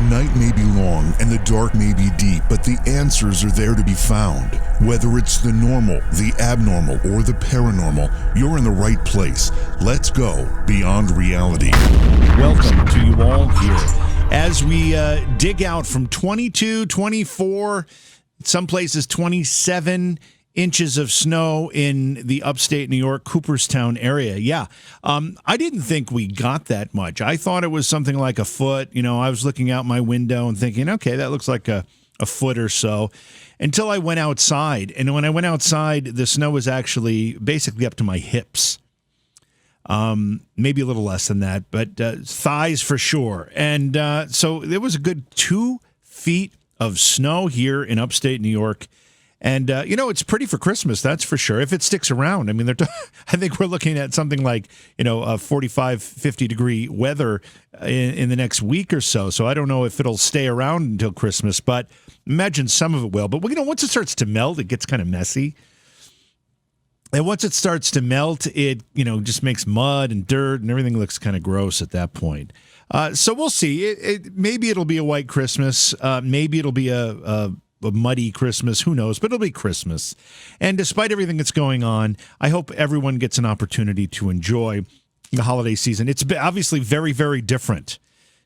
night may be long and the dark may be deep, but the answers are there to be found. Whether it's the normal, the abnormal, or the paranormal, you're in the right place. Let's go beyond reality. Welcome to you all here as we dig out from 22, 24, some places 27 inches of snow in the upstate New York, Cooperstown area. Yeah, I didn't think we got that much. I thought it was something like a foot. You know, I was looking out my window and thinking, okay, that looks like a foot or so, until I went outside. And when I went outside, the snow was actually basically up to my hips. Maybe a little less than that, but thighs for sure. And so there was a good 2 feet of snow here in upstate New York. And, you know, it's pretty for Christmas, that's for sure, if it sticks around. I mean, I think we're looking at something like, 45, 50-degree weather in the next week or so. So I don't know if it'll stay around until Christmas, but imagine some of it will. But, once it starts to melt, it gets kind of messy. And once it starts to melt, it, just makes mud and dirt and everything looks kind of gross at that point. So we'll see. Maybe it'll be a white Christmas. Maybe it'll be a muddy Christmas, who knows, but it'll be Christmas. And despite everything that's going on, I hope everyone gets an opportunity to enjoy the holiday season. It's obviously very, very different.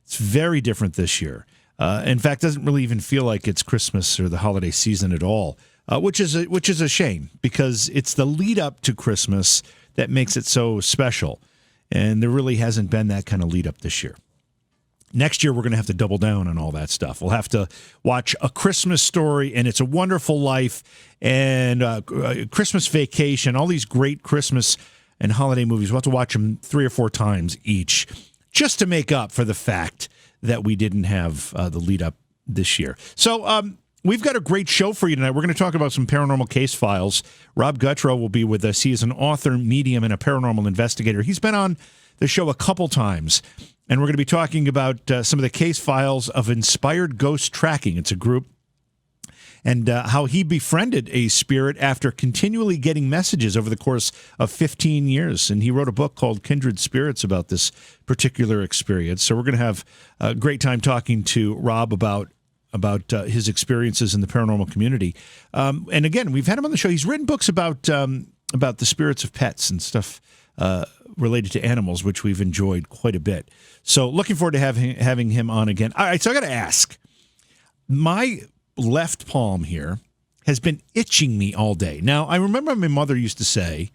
It's very different this year. In fact, it doesn't really even feel like it's Christmas or the holiday season at all, which is a shame, because it's the lead up to Christmas that makes it so special. And there really hasn't been that kind of lead up this year. Next year, we're going to have to double down on all that stuff. We'll have to watch A Christmas Story and It's a Wonderful Life and Christmas Vacation, all these great Christmas and holiday movies. We'll have to watch them 3 or 4 times each just to make up for the fact that we didn't have the lead up this year. So we've got a great show for you tonight. We're going to talk about some paranormal case files. Rob Gutro will be with us. He is an author, medium, and a paranormal investigator. He's been on the show a couple times. And we're going to be talking about some of the case files of Inspired Ghost Tracking. It's a group, and how he befriended a spirit after continually getting messages over the course of 15 years. And he wrote a book called Kindred Spirits about this particular experience. So we're going to have a great time talking to Rob about his experiences in the paranormal community. And again, we've had him on the show. He's written books about the spirits of pets and stuff related to animals, which we've enjoyed quite a bit. So looking forward to having him on again. All right, so I got to ask. My left palm here has been itching me all day. Now, I remember my mother used to say,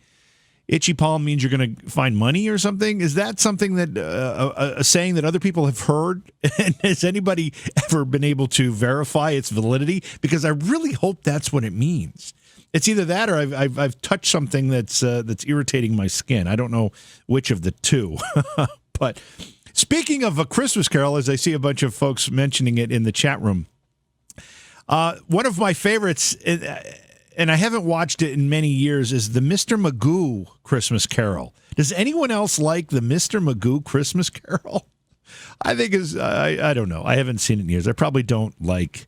itchy palm means you're going to find money or something. Is that something that a saying that other people have heard? And has anybody ever been able to verify its validity? Because I really hope that's what it means. It's either that or I've touched something that's irritating my skin. I don't know which of the two. But speaking of A Christmas Carol, as I see a bunch of folks mentioning it in the chat room, one of my favorites, and I haven't watched it in many years, is the Mr. Magoo Christmas Carol. Does anyone else like the Mr. Magoo Christmas Carol? I think I don't know. I haven't seen it in years. I don't like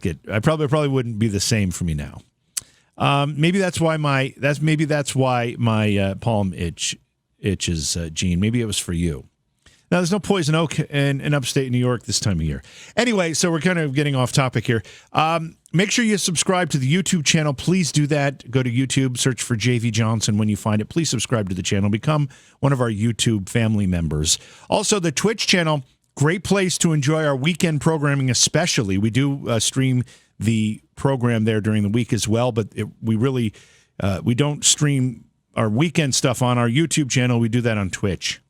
it. I probably wouldn't be the same for me now. Maybe that's why my palm itches, Gene. Maybe it was for you. Now, there's no poison oak in upstate New York this time of year. Anyway, so we're kind of getting off topic here. Make sure you subscribe to the YouTube channel. Please do that. Go to YouTube, search for JV Johnson when you find it. Please subscribe to the channel. Become one of our YouTube family members. Also, the Twitch channel, great place to enjoy our weekend programming especially. We do stream the program there during the week as well, but we don't stream our weekend stuff on our YouTube channel. We do that on Twitch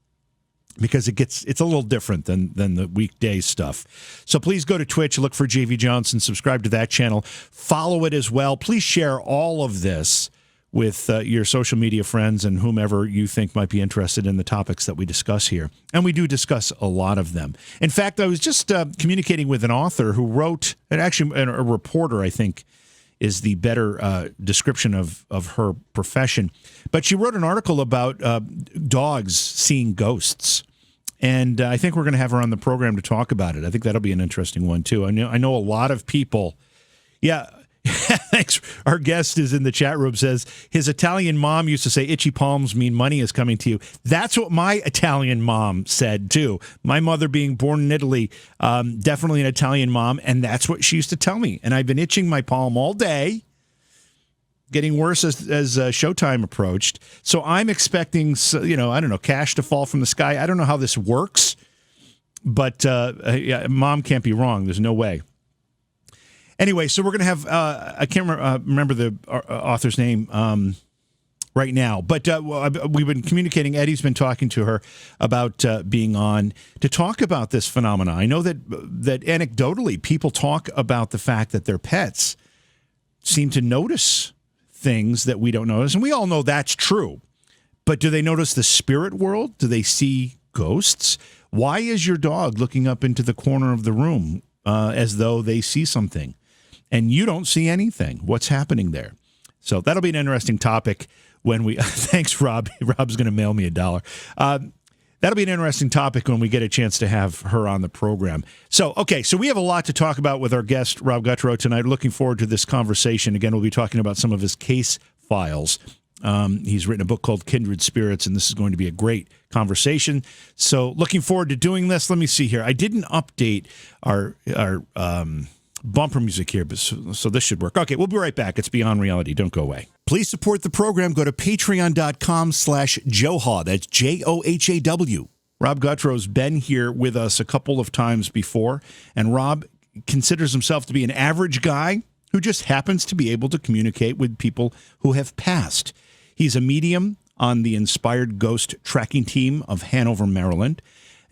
because it's a little different than the weekday stuff. So please go to Twitch, look for JV Johnson, subscribe to that channel, follow it as well. Please share all of this with your social media friends and whomever you think might be interested in the topics that we discuss here. And we do discuss a lot of them. In fact, I was just communicating with an author who wrote, and actually a reporter, I think, is the better description of her profession. But she wrote an article about dogs seeing ghosts. And I think we're going to have her on the program to talk about it. I think that'll be an interesting one, too. I know a lot of people, yeah, Thanks. Our guest is in the chat room, says his Italian mom used to say itchy palms mean money is coming to you. That's what my Italian mom said, too. My mother being born in Italy, definitely an Italian mom, and that's what she used to tell me. And I've been itching my palm all day, getting worse as showtime approached. So I'm expecting, I don't know, cash to fall from the sky. I don't know how this works, but mom can't be wrong. There's no way. Anyway, so we're going to have, I can't remember the author's name right now, but we've been communicating. Eddie's been talking to her about being on to talk about this phenomena. I know that anecdotally, people talk about the fact that their pets seem to notice things that we don't notice, and we all know that's true. But do they notice the spirit world? Do they see ghosts? Why is your dog looking up into the corner of the room as though they see something? And you don't see anything. What's happening there? So that'll be an interesting topic when we... Thanks, Rob. Rob's going to mail me $1. That'll be an interesting topic when we get a chance to have her on the program. So we have a lot to talk about with our guest, Rob Gutro, tonight. Looking forward to this conversation. Again, we'll be talking about some of his case files. He's written a book called Kindred Spirits, and this is going to be a great conversation. So looking forward to doing this. Let me see here. I didn't update our bumper music here, but so this should work. Okay, we'll be right back. It's Beyond Reality. Don't go away. Please support the program. Go to patreon.com/Johaw. That's JOHAW. Rob Gutro's been here with us a couple of times before, and Rob considers himself to be an average guy who just happens to be able to communicate with people who have passed. He's a medium on the Inspired Ghost tracking team of Hanover, Maryland.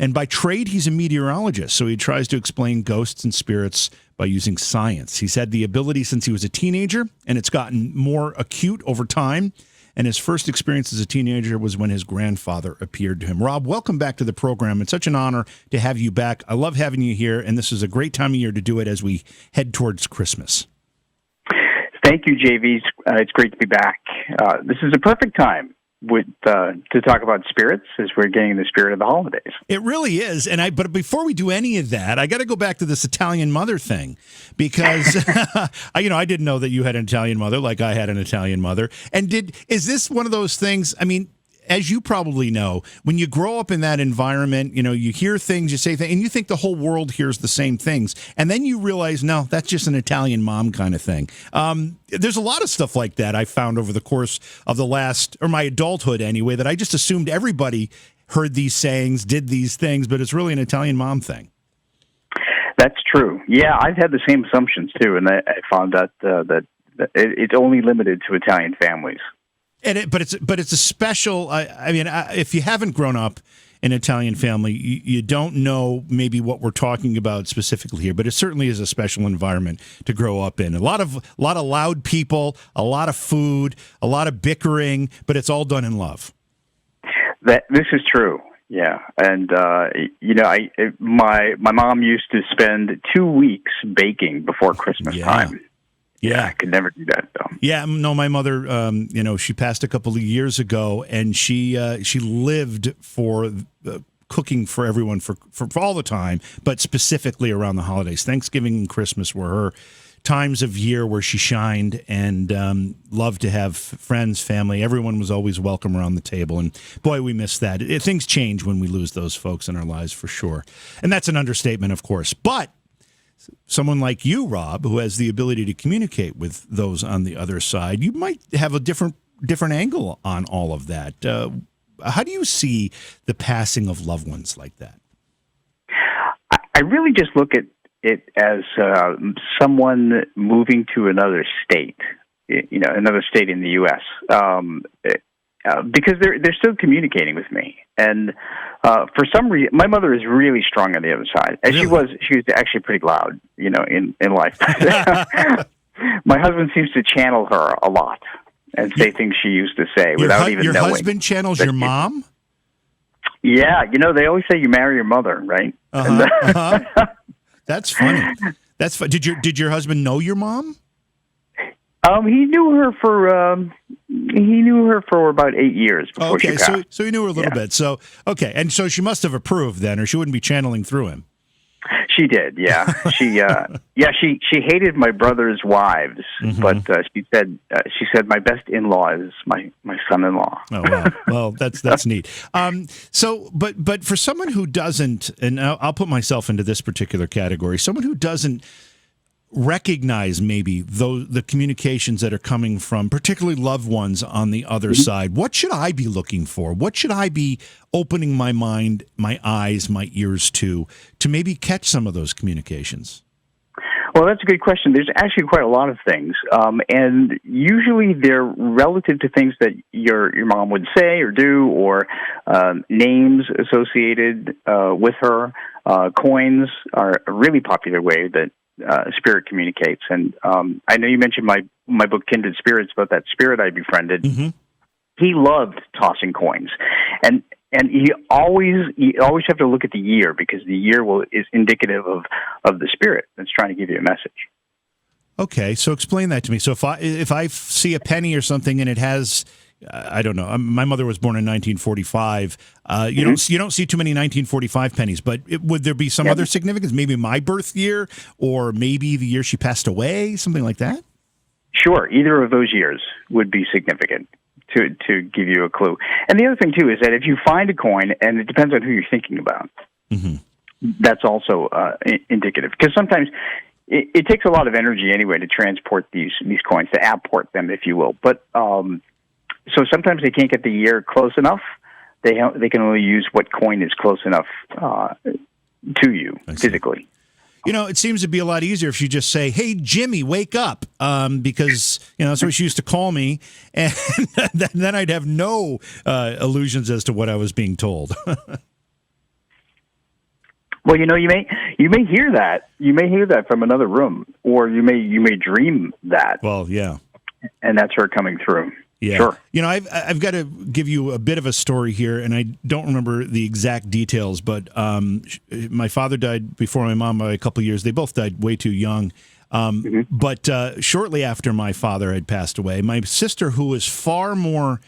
And by trade, he's a meteorologist, so he tries to explain ghosts and spirits by using science. He's had the ability since he was a teenager, and it's gotten more acute over time. And his first experience as a teenager was when his grandfather appeared to him. Rob, welcome back to the program. It's such an honor to have you back. I love having you here, and this is a great time of year to do it as we head towards Christmas. Thank you, JV. It's great to be back. This is a perfect time to talk about spirits as we're getting in the spirit of the holidays. It really is. But before we do any of that, I got to go back to this Italian mother thing because, I didn't know that you had an Italian mother like I had an Italian mother. And is this one of those things? I mean, as you probably know, when you grow up in that environment, you hear things, you say things, and you think the whole world hears the same things. And then you realize, no, that's just an Italian mom kind of thing. There's a lot of stuff like that I found over the course of my adulthood anyway, that I just assumed everybody heard these sayings, did these things, but it's really an Italian mom thing. That's true. Yeah, I've had the same assumptions too, and I found out that it's only limited to Italian families. But it's a special. If you haven't grown up in an Italian family, you don't know maybe what we're talking about specifically here. But it certainly is a special environment to grow up in. A lot of loud people, a lot of food, a lot of bickering, but it's all done in love. This is true. Yeah, and my mom used to spend 2 weeks baking before Christmas time. Yeah, I could never do that, though. Yeah, no, my mother, she passed a couple of years ago, and she lived for cooking for everyone for all the time, but specifically around the holidays. Thanksgiving and Christmas were her times of year where she shined and loved to have friends, family. Everyone was always welcome around the table, and boy, we miss that. Things change when we lose those folks in our lives, for sure. And that's an understatement, of course. But someone like you, Rob, who has the ability to communicate with those on the other side, you might have a different angle on all of that. How do you see the passing of loved ones like that? I really just look at it as someone moving to another state, another state in the U.S., because they're still communicating with me. And for some reason, my mother is really strong on the other side. And really? She was actually pretty loud, in life. My husband seems to channel her a lot and say things she used to say without even knowing. Your husband channels your mom? Yeah, they always say you marry your mother, right? That's funny. That's fun. Did your husband know your mom? He knew her for about 8 years before she passed. So he knew her a little bit. So and so she must have approved then, or she wouldn't be channeling through him. She did, yeah. She hated my brother's wives, but she said my best in-law is my son-in-law. Oh wow, well that's neat. But for someone who doesn't, and I'll put myself into this particular category, someone who doesn't recognize maybe the communications that are coming from particularly loved ones on the other side, what should I be looking for? What should I be opening my mind, my eyes, my ears to maybe catch some of those communications? Well, that's a good question. There's actually quite a lot of things, and usually they're relative to things that your mom would say or do, or names associated with her. Coins are a really popular way that spirit communicates. And I know you mentioned my book, Kindred Spirits, about that spirit I befriended. Mm-hmm. He loved tossing coins. And you always have to look at the year, because the year is indicative of the spirit that's trying to give you a message. Okay, so explain that to me. So if I see a penny or something and it has, I don't know, my mother was born in 1945. You don't see too many 1945 pennies, but would there be some other significance? Maybe my birth year, or maybe the year she passed away, something like that? Sure, either of those years would be significant to give you a clue. And the other thing, too, is that if you find a coin, and it depends on who you're thinking about, that's also indicative. Because sometimes it takes a lot of energy anyway to transport these coins, to apport them, if you will. But so sometimes they can't get the year close enough. They can only use what coin is close enough to you physically. You know, it seems to be a lot easier if you just say, "Hey, Jimmy, wake up," because that's what she used to call me, and then I'd have no illusions as to what I was being told. Well, you may hear that. You may hear that from another room, or you may dream that. Well, yeah, and that's her coming through. Yeah. Sure. I've got to give you a bit of a story here, and I don't remember the exact details, but my father died before my mom by a couple of years. They both died way too young. But shortly after my father had passed away, my sister, who was far more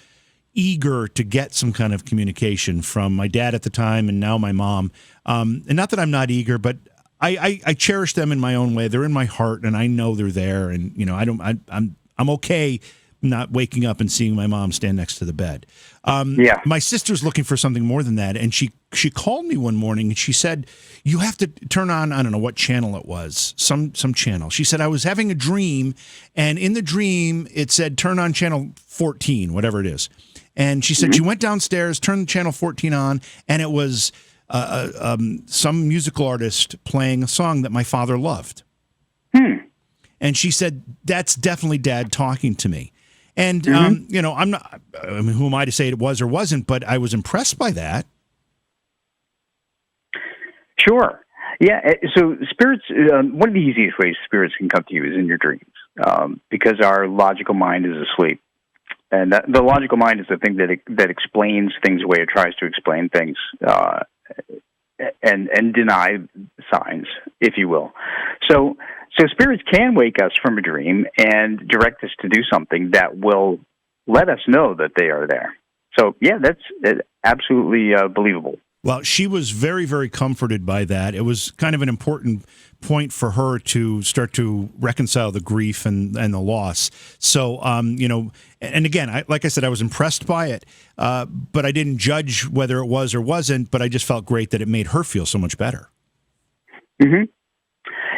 eager to get some kind of communication from my dad at the time and now my mom, and not that I'm not eager, but I cherish them in my own way. They're in my heart, and I know they're there, and I'm okay not waking up and seeing my mom stand next to the bed. My sister's looking for something more than that, and she called me one morning and she said, "You have to turn on," I don't know what channel it was, some channel. She said, "I was having a dream, and in the dream it said turn on channel 14, whatever it is." And she said she went downstairs, turned channel 14 on, and it was some musical artist playing a song that my father loved. And she said, "That's definitely Dad talking to me." And, I'm not, who am I to say it was or wasn't, but I was impressed by that. Sure. Yeah. So spirits, one of the easiest ways spirits can come to you is in your dreams, because our logical mind is asleep. And the logical mind is the thing that explains things away, or tries to explain things, and deny signs, if you will. So spirits can wake us from a dream and direct us to do something that will let us know that they are there. So, yeah, that's absolutely believable. Well, she was very, very comforted by that. It was kind of an important point for her to start to reconcile the grief and the loss. So, and again, like I said, I was impressed by it, but I didn't judge whether it was or wasn't, but I just felt great that it made her feel so much better. Mm-hmm.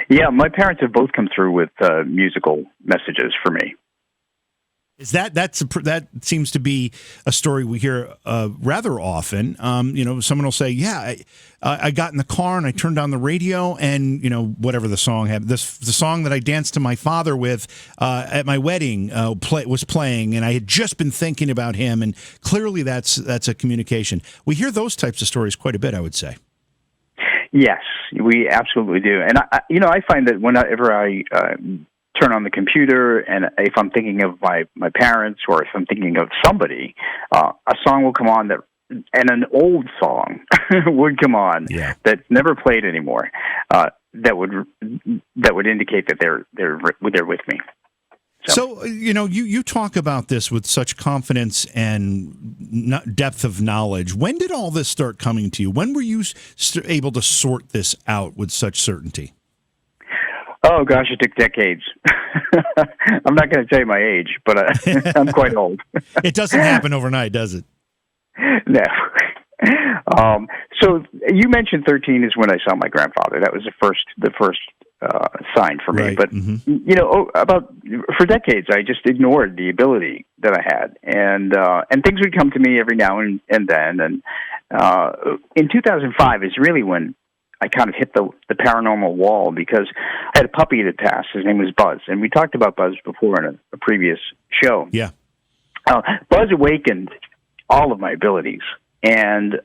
Yeah, my parents have both come through with musical messages for me. Is that seems to be a story we hear rather often. Someone will say, "Yeah, I got in the car and I turned on the radio, and whatever the song had, the song that I danced to my father with at my wedding was playing, and I had just been thinking about him, and clearly that's a communication." We hear those types of stories quite a bit, I would say. Yes, we absolutely do, and I find that whenever I turn on the computer, and if I'm thinking of my parents, or if I'm thinking of somebody, a song will come on and an old song would come on that's never played anymore. That would indicate that they're with me. So, you talk about this with such confidence and depth of knowledge. When did all this start coming to you? When were you able to sort this out with such certainty? Oh, gosh, it took decades. I'm not going to tell you my age, but I'm quite old. It doesn't happen overnight, does it? No. So you mentioned 13 is when I saw my grandfather. That was the first sign for me. Right. But, for decades, I just ignored the ability that I had. And things would come to me every now and then. And in 2005 is really when I kind of hit the paranormal wall, because I had a puppy that passed. His name was Buzz. And we talked about Buzz before in a previous show. Yeah. Buzz awakened all of my abilities. And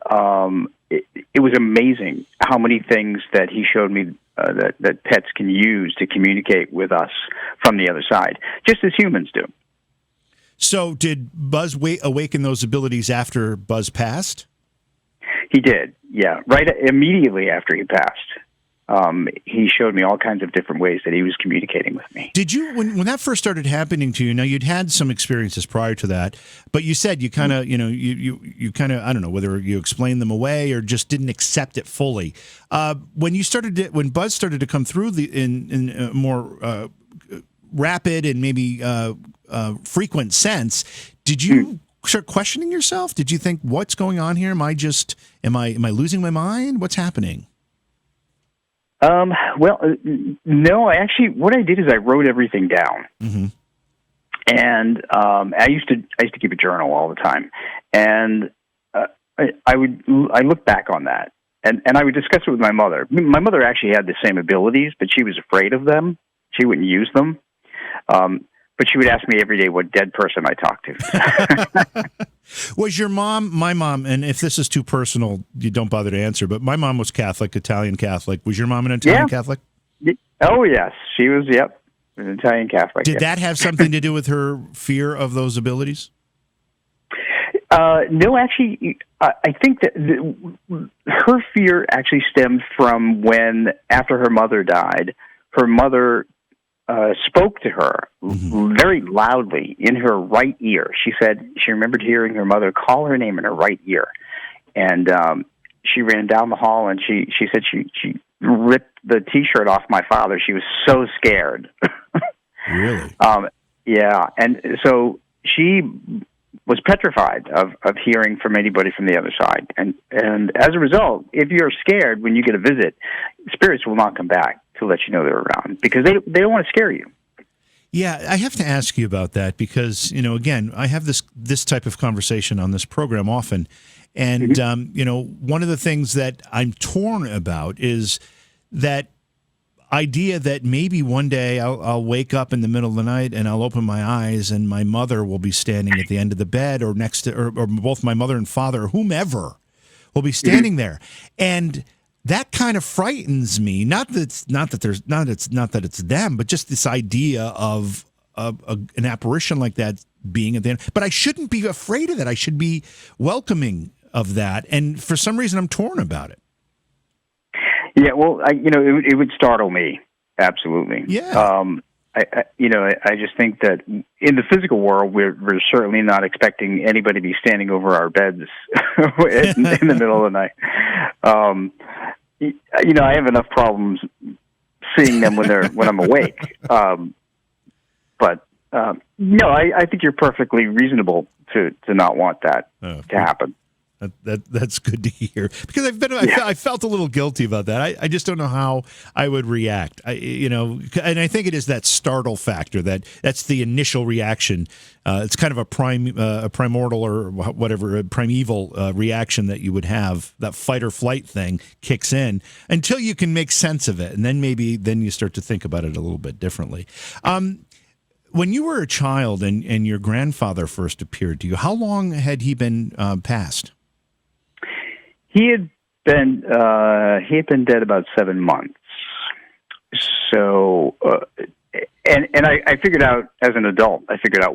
it was amazing how many things that he showed me that pets can use to communicate with us from the other side, just as humans do. So did Buzz awaken those abilities after Buzz passed? He did, yeah. Right immediately after he passed, he showed me all kinds of different ways that he was communicating with me. Did you, when that first started happening to you, now you'd had some experiences prior to that, but you said you kind of, you kind of, I don't know whether you explained them away or just didn't accept it fully. When Buzz started to come through in a more rapid and maybe frequent sense, did you start questioning yourself? Did you think, what's going on here? Am I losing my mind? What's happening? No, what I did is I wrote everything down. Mm-hmm. And I used to keep a journal all the time. And I look back on that, and I would discuss it with my mother. My mother actually had the same abilities, but she was afraid of them. She wouldn't use them. But she would ask me every day what dead person I talked to. Was your mom, my mom, and if this is too personal, you don't bother to answer, but my mom was Catholic, Italian Catholic. Was your mom an Italian Catholic? Oh, yes. She was, an Italian Catholic. Did that have something to do with her fear of those abilities? No, actually, I think that her fear actually stemmed from when, after her mother died, her mother spoke to her very loudly in her right ear. She said she remembered hearing her mother call her name in her right ear. And she ran down the hall, and she said she ripped the T-shirt off my father. She was so scared. Really? Yeah. And so she was petrified of hearing from anybody from the other side. And as a result, if you're scared when you get a visit, spirits will not come back to let you know they're around, because they don't want to scare you. Yeah, I have to ask you about that because, again, I have this type of conversation on this program often. And, one of the things that I'm torn about is that idea that maybe one day I'll wake up in the middle of the night and I'll open my eyes and my mother will be standing at the end of the bed or next to, or both my mother and father, or whomever will be standing there. And that kind of frightens me. Not that it's them, but just this idea of an apparition like that being at the end. But I shouldn't be afraid of that. I should be welcoming of that. And for some reason, I'm torn about it. Yeah, well, it would startle me, absolutely. Yeah. I just think that in the physical world, we're certainly not expecting anybody to be standing over our beds in the middle of the night. I have enough problems seeing them when I'm awake. But I think you're perfectly reasonable to not want that to happen. That's good to hear, because I felt a little guilty about that. I just don't know how I would react. And I think it is that startle factor that's the initial reaction. It's kind of a primordial or whatever, a primeval reaction that you would have. That fight or flight thing kicks in until you can make sense of it, and then then you start to think about it a little bit differently. When you were a child and your grandfather first appeared to you, how long had he been passed? He had been dead about 7 months. So, and I figured out as an adult,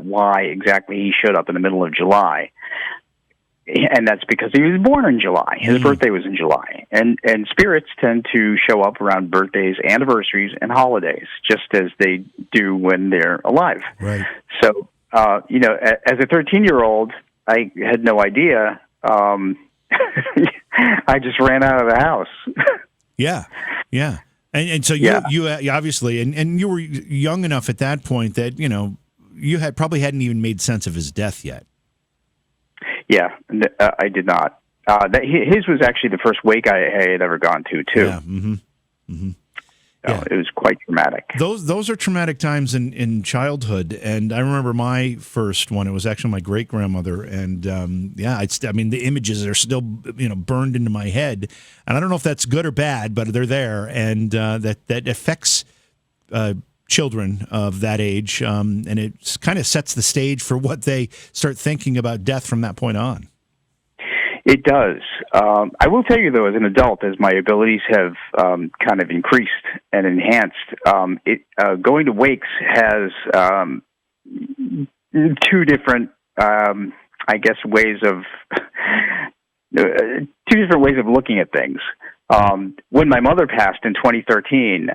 why exactly he showed up in the middle of July. and that's because he was born in July. His birthday was in July, and spirits tend to show up around birthdays, anniversaries, and holidays, just as they do when they're alive. Right. So, as a 13-year-old, I had no idea. I just ran out of the house. Yeah. And so you obviously, and you were young enough at that point that, you probably hadn't even made sense of his death yet. Yeah, I did not. His was actually the first wake I had ever gone to, too. Yeah. Mm-hmm. Mm-hmm. It was quite traumatic. Those are traumatic times in childhood, and I remember my first one. It was actually my great grandmother, and the images are still burned into my head, and I don't know if that's good or bad, but they're there, and that affects children of that age, and it kind of sets the stage for what they start thinking about death from that point on. It does. I will tell you, though, as an adult, as my abilities have kind of increased and enhanced, going to wakes has two different, ways of looking at things. When my mother passed in 2013,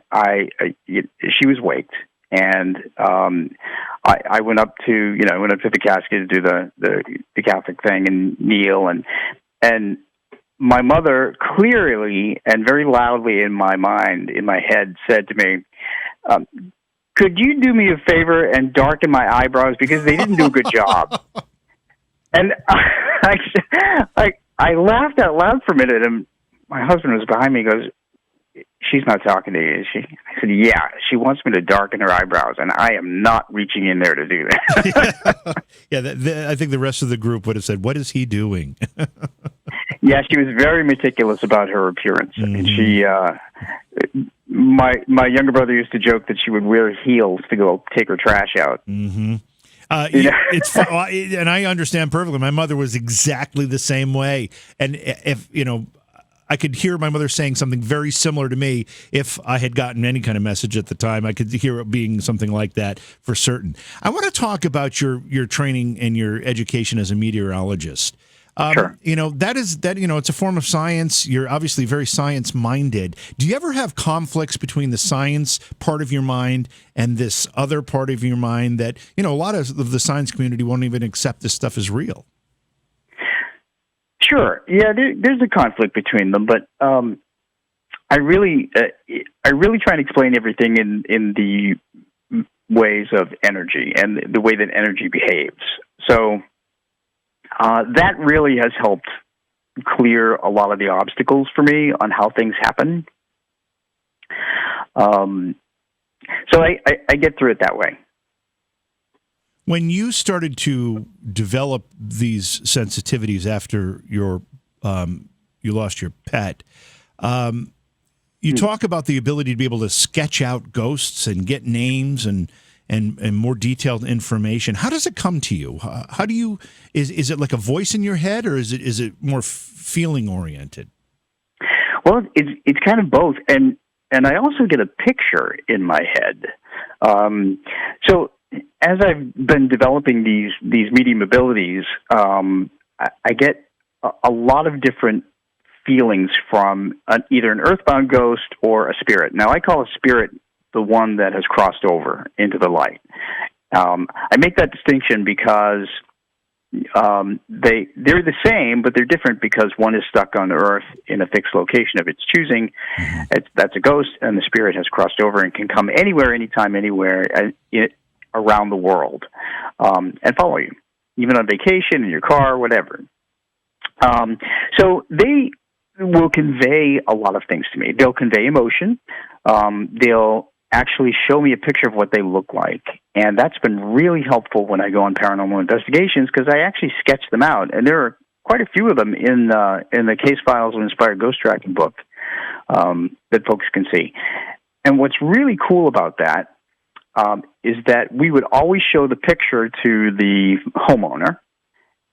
she was waked, and I went up to the casket to do the Catholic thing and kneel, and my mother clearly and very loudly in my head said to me, "Could you do me a favor and darken my eyebrows because they didn't do a good job?" And I laughed out loud for a minute, and my husband was behind me. He goes, "She's not talking to you, is she?" I said, "Yeah, she wants me to darken her eyebrows, and I am not reaching in there to do that." I think the rest of the group would have said, "What is he doing?" Yeah, she was very meticulous about her appearance. Mm-hmm. And she, my younger brother used to joke that she would wear heels to go take her trash out. Mm-hmm. It's and I understand perfectly. My mother was exactly the same way, and if I could hear my mother saying something very similar to me. If I had gotten any kind of message at the time, I could hear it being something like that for certain. I want to talk about your training and your education as a meteorologist. Sure. It's a form of science. You're obviously very science-minded. Do you ever have conflicts between the science part of your mind and this other part of your mind that, a lot of the science community won't even accept this stuff as real? Sure. Yeah, there's a conflict between them, but I really try and explain everything in the ways of energy and the way that energy behaves. So that really has helped clear a lot of the obstacles for me on how things happen. So I get through it that way. When you started to develop these sensitivities after you lost your pet, you talk about the ability to be able to sketch out ghosts and get names and more detailed information. How does it come to you? How do you is it like a voice in your head, or is it more feeling oriented? Well, it's kind of both, and I also get a picture in my head. So as I've been developing these medium abilities, I get a lot of different feelings from either an earthbound ghost or a spirit. Now, I call a spirit the one that has crossed over into the light. I make that distinction because they're the same, but they're different because one is stuck on Earth in a fixed location of its choosing. That's a ghost, and the spirit has crossed over and can come anywhere, anytime, anywhere around the world and follow you, even on vacation, in your car, whatever. So they will convey a lot of things to me. They'll convey emotion. They'll actually show me a picture of what they look like. And that's been really helpful when I go on paranormal investigations because I actually sketch them out. And there are quite a few of them in the Case Files of Inspired Ghost Tracking book that folks can see. And what's really cool about that is that we would always show the picture to the homeowner.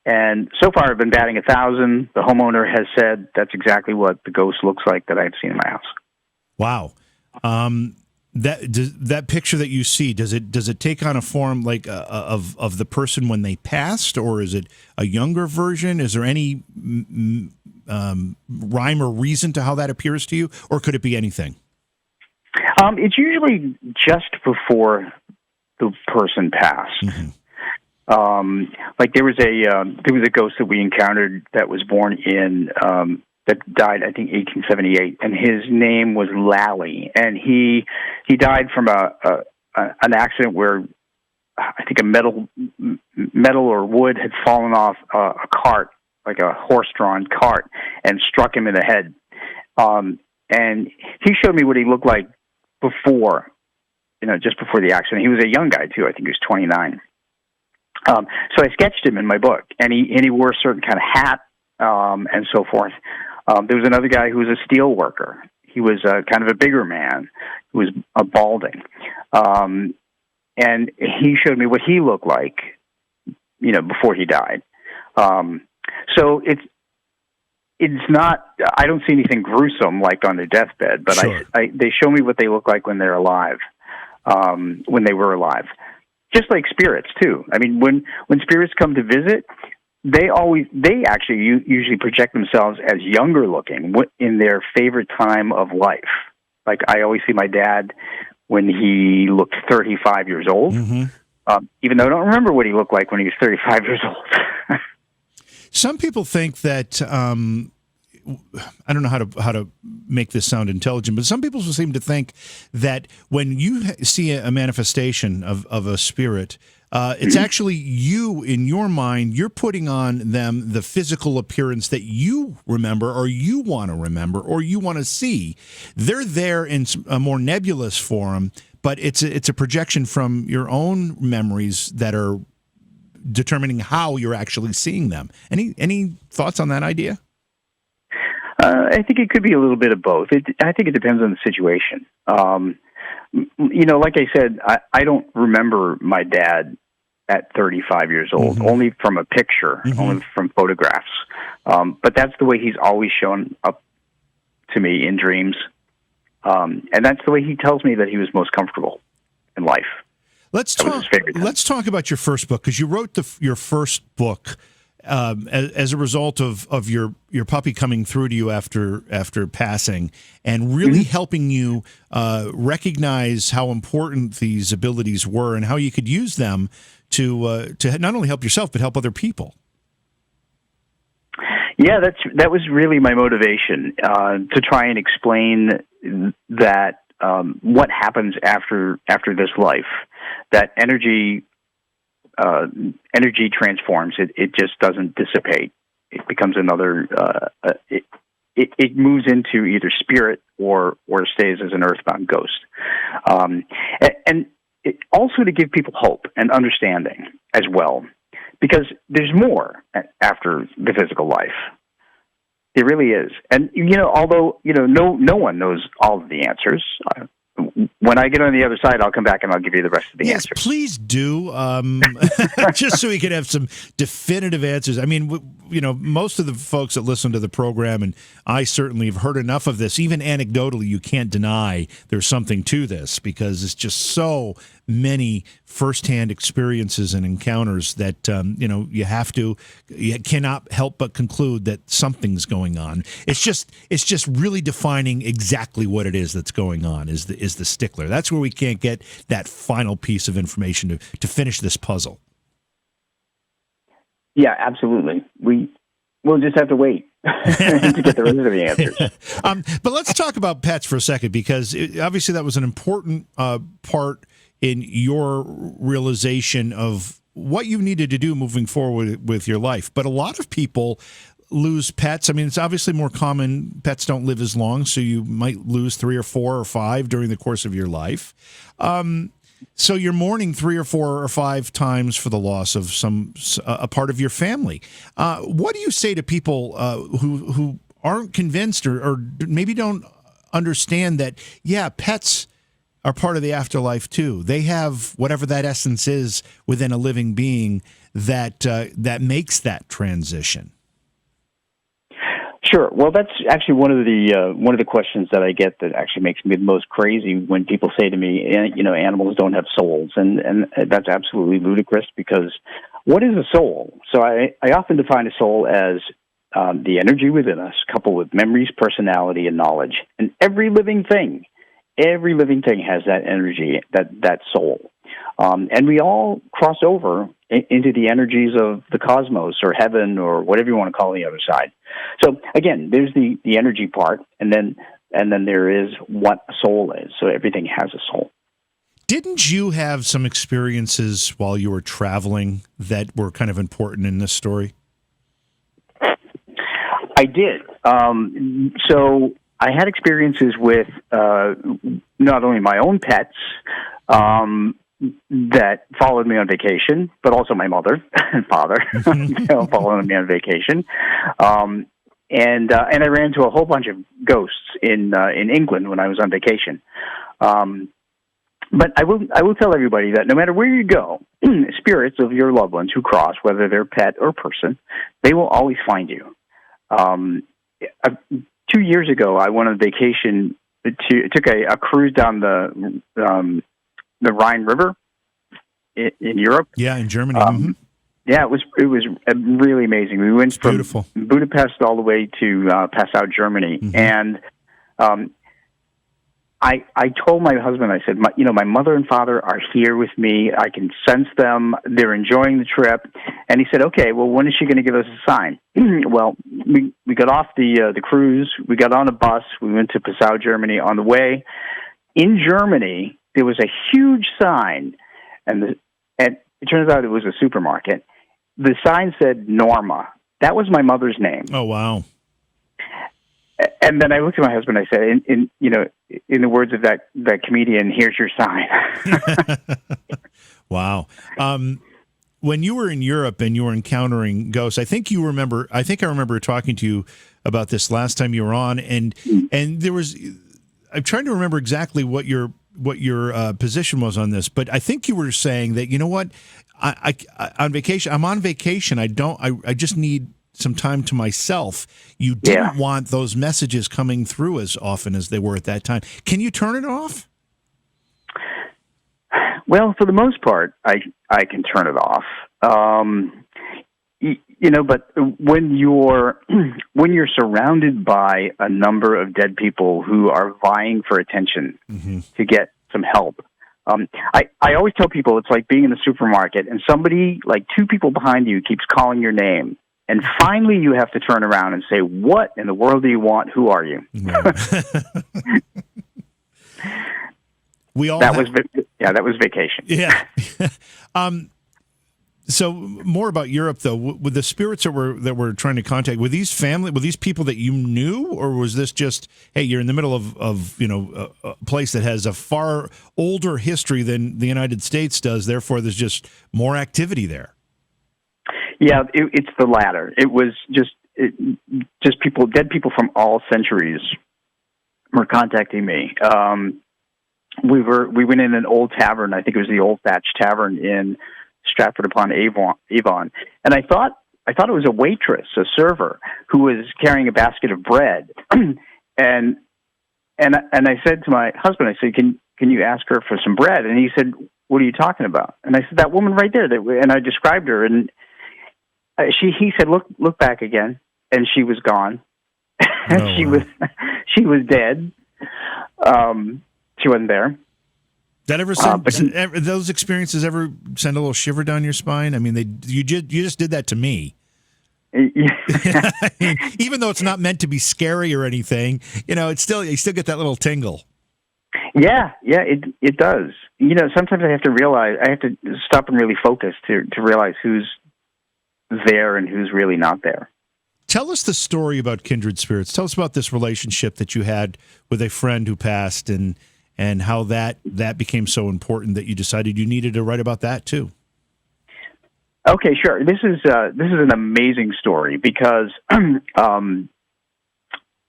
And so far I've been batting 1,000. The homeowner has said that's exactly what the ghost looks like that I've seen in my house. Wow. that picture that you see, does it take on a form like of the person when they passed, or is it a younger version? Is there any rhyme or reason to how that appears to you, or could it be anything? It's usually just before the person passed. Like there was a ghost that we encountered that was born in that died, I think, 1878, and his name was Lally, and he died from an accident where I think a metal or wood had fallen off a cart, like a horse-drawn cart, and struck him in the head. And he showed me what he looked like before, just before the accident. He was a young guy too. I think he was 29. So I sketched him in my book, and he wore a certain kind of hat and so forth. There was another guy who was a steel worker. He was kind of a bigger man who was balding. And he showed me what he looked like, before he died. So it's not, I don't see anything gruesome like on their deathbed, but sure. they show me what they look like when they're alive, when they were alive. Just like spirits too. I mean, when spirits come to visit, they actually usually project themselves as younger looking in their favorite time of life. Like I always see my dad when he looked 35 years old, even though I don't remember what he looked like when he was 35 years old. Some people think that I don't know how to make this sound intelligent, but some people seem to think that when you see a manifestation of a spirit, it's actually you in your mind. You're putting on them the physical appearance that you remember, or you want to remember, or you want to see. They're there in a more nebulous form, but it's a projection from your own memories that are determining how you're actually seeing them. Any thoughts on that idea? I think it could be a little bit of both. I think it depends on the situation. Like I said, I don't remember my dad at 35 years old, only from a picture, only from photographs. But that's the way he's always shown up to me in dreams. And that's the way he tells me that he was most comfortable in life. Let's talk about your first book, because you wrote your first book as a result of your puppy coming through to you after passing, and really helping you recognize how important these abilities were and how you could use them to not only help yourself but help other people. Yeah, that was really my motivation, to try and explain that what happens after this life, that energy transforms. It just doesn't dissipate. It becomes another. It moves into either spirit or stays as an earthbound ghost. And it also to give people hope and understanding as well, because there's more after the physical life. It really is. And although no one knows all of the answers. When I get on the other side, I'll come back and I'll give you the rest of the answers. Yes, please do, just so we can have some definitive answers. I mean, most of the folks that listen to the program, and I certainly have heard enough of this, even anecdotally, you can't deny there's something to this, because it's just so many firsthand experiences and encounters that, you cannot help but conclude that something's going on. It's just really defining exactly what it is that's going on is the stickler. That's where we can't get that final piece of information to finish this puzzle. Yeah, absolutely. We'll just have to wait to get the rest of the answers. But let's talk about pets for a second, because obviously that was an important part in your realization of what you needed to do moving forward with your life. But a lot of people lose pets. I mean, it's obviously more common. Pets don't live as long, so you might lose 3 or 4 or 5 during the course of your life. So you're mourning 3 or 4 or 5 times for the loss of a part of your family. What do you say to people who aren't convinced or maybe don't understand that, pets are part of the afterlife too? They have whatever that essence is within a living being that makes that transition. Sure. Well, that's actually one of the questions that I get that actually makes me the most crazy when people say to me, animals don't have souls, and that's absolutely ludicrous, because what is a soul? So I often define a soul as the energy within us, coupled with memories, personality, and knowledge. And every living thing has that energy, that soul. And we all cross over into the energies of the cosmos or heaven or whatever you want to call the other side. So again, there's the energy part, and then there is what a soul is. So everything has a soul. Didn't you have some experiences while you were traveling that were kind of important in this story? I did. So I had experiences with not only my own pets that followed me on vacation, but also my mother and father following me on vacation. And I ran into a whole bunch of ghosts in England when I was on vacation. But I will tell everybody that no matter where you go, spirits of your loved ones who cross, whether they're pet or person, they will always find you. 2 years ago, I went on vacation took a cruise down the Rhine River in Europe. Yeah, in Germany. Mm-hmm. Yeah, it was really amazing. We went from beautiful. Budapest all the way to Passau, Germany, mm-hmm. and I told my husband, I said, my mother and father are here with me. I can sense them. They're enjoying the trip. And he said, okay, well, when is she going to give us a sign? Well, we got off the cruise. We got on a bus. We went to Passau, Germany. On the way in Germany, there was a huge sign, and it turns out it was a supermarket. The sign said Norma. That was my mother's name. Oh, wow. And then I looked at my husband. I said, in the words of that comedian, "Here's your sign." Wow. When you were in Europe and you were encountering ghosts, I remember talking to you about this last time you were on, and there was. I'm trying to remember exactly what your position was on this, but I think you were saying that, you know what, I'm on vacation. I just need some time to myself. You didn't want those messages coming through as often as they were at that time. Can you turn it off? Well, for the most part, I can turn it off. But when you're surrounded by a number of dead people who are vying for attention mm-hmm. to get some help, I always tell people it's like being in the supermarket and somebody, like two people behind you, keeps calling your name. And finally, you have to turn around and say, "What in the world do you want? Who are you?" That was vacation. Yeah. So more about Europe, though. With the spirits that were trying to contact, were these people that you knew, or was this just, hey, you're in the middle of a place that has a far older history than the United States does, therefore there's just more activity there? Yeah, it's the latter. It was just people, dead people from all centuries, were contacting me. We went in an old tavern. I think it was the Old Thatch Tavern in Stratford upon Avon, and I thought it was a waitress, a server, who was carrying a basket of bread, and I said to my husband, I said, "Can you ask her for some bread?" And he said, "What are you talking about?" And I said, "That woman right there." And I described her, and he said, "Look back again," and she was gone. She was dead. She wasn't there. That ever those experiences ever send a little shiver down your spine? I mean, you just did that to me. Even though it's not meant to be scary or anything, you still get that little tingle. Yeah, it does. Sometimes I have to stop and really focus to realize who's there and who's really not there. Tell us the story about Kindred Spirits. Tell us about this relationship that you had with a friend who passed, and how that became so important that you decided you needed to write about that too. Okay, sure. This is an amazing story because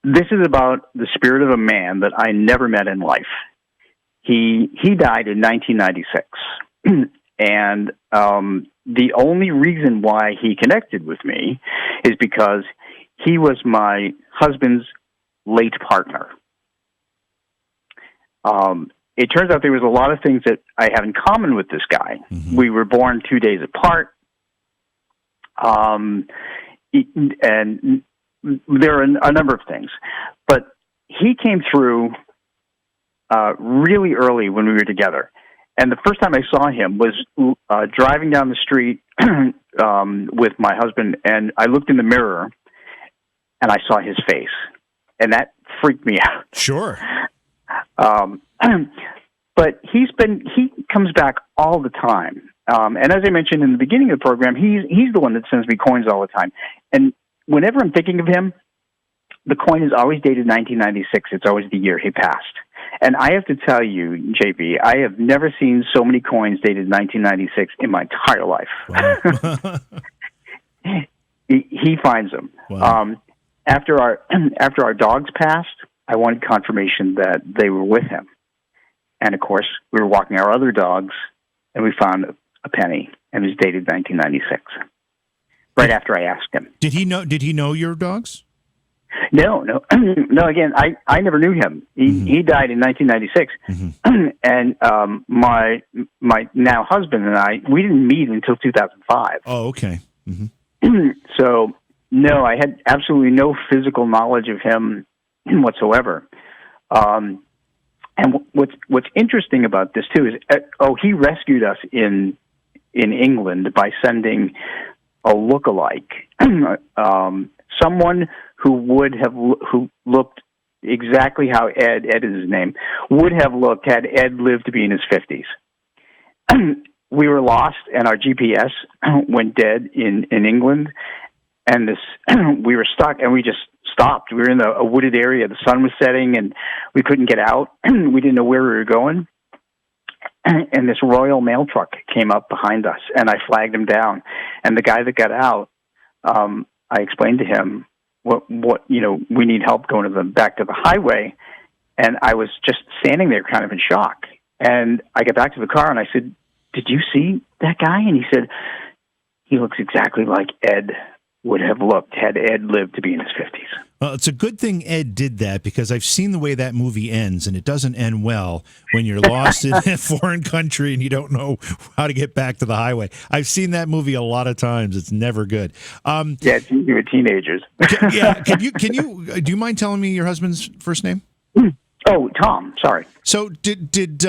this is about the spirit of a man that I never met in life. He died in 1996, and the only reason why he connected with me is because he was my husband's late partner. It turns out there was a lot of things that I have in common with this guy. Mm-hmm. We were born 2 days apart. And there are a number of things. But he came through really early when we were together. And the first time I saw him was driving down the street with my husband, and I looked in the mirror, and I saw his face. And that freaked me out. Sure. But he comes back all the time. And as I mentioned in the beginning of the program, he's the one that sends me coins all the time. And whenever I'm thinking of him, the coin is always dated 1996. It's always the year he passed. And I have to tell you, JB, I have never seen so many coins dated 1996 in my entire life. Wow. he finds them. Wow. After our dogs passed, I wanted confirmation that they were with him. And of course, we were walking our other dogs, and we found a penny, and it was dated 1996. Right after I asked him. Did he know your dogs? No. Again, I never knew him. He died in 1996, and my now husband and I, we didn't meet until 2005. Oh, okay. So no, I had absolutely no physical knowledge of him whatsoever. And what's interesting about this too is, he rescued us in England by sending a lookalike, someone who looked exactly how Ed is his name, would have looked had Ed lived to be in his 50s. We were lost, and our GPS went dead in England, and we were stuck, and we just stopped. We were in a wooded area. The sun was setting, and we couldn't get out. We didn't know where we were going. And this Royal Mail truck came up behind us, and I flagged him down. And the guy that got out, I explained to him what we need help going back to the highway. And I was just standing there kind of in shock. And I got back to the car, and I said, "Did you see that guy?" And he said, "He looks exactly like Ed would have looked had Ed lived to be in his 50s. Well, it's a good thing Ed did that, because I've seen the way that movie ends, and it doesn't end well when you're lost in a foreign country and you don't know how to get back to the highway. I've seen that movie a lot of times. It's never good. Yeah, it's easy with teenagers. Yeah, do you mind telling me your husband's first name? Oh, Tom. Sorry. So did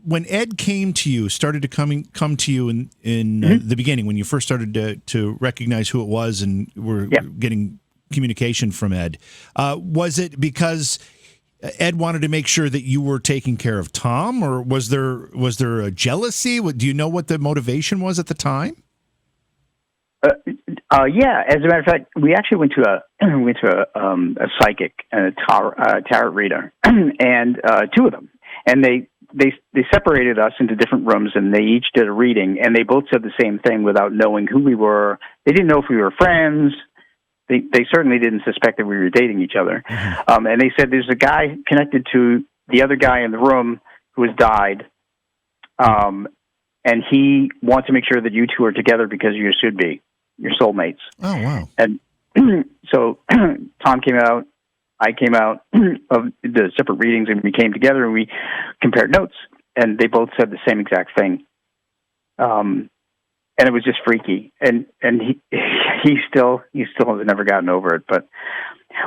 when Ed came to you, started to come to you in the beginning, when you first started to recognize who it was and were getting communication from Ed, was it because Ed wanted to make sure that you were taking care of Tom, or was there a jealousy? Do you know what the motivation was at the time? Yeah. As a matter of fact, we actually went to a psychic and a tarot reader, and two of them, and they separated us into different rooms, and they each did a reading, and they both said the same thing without knowing who we were. They didn't know if we were friends. They certainly didn't suspect that we were dating each other. And they said there's a guy connected to the other guy in the room who has died, and he wants to make sure that you two are together because you should be. Your soulmates. Oh, wow. And so Tom came out, I came out of the separate readings, and we came together and we compared notes, and they both said the same exact thing. And it was just freaky. And he still has never gotten over it. But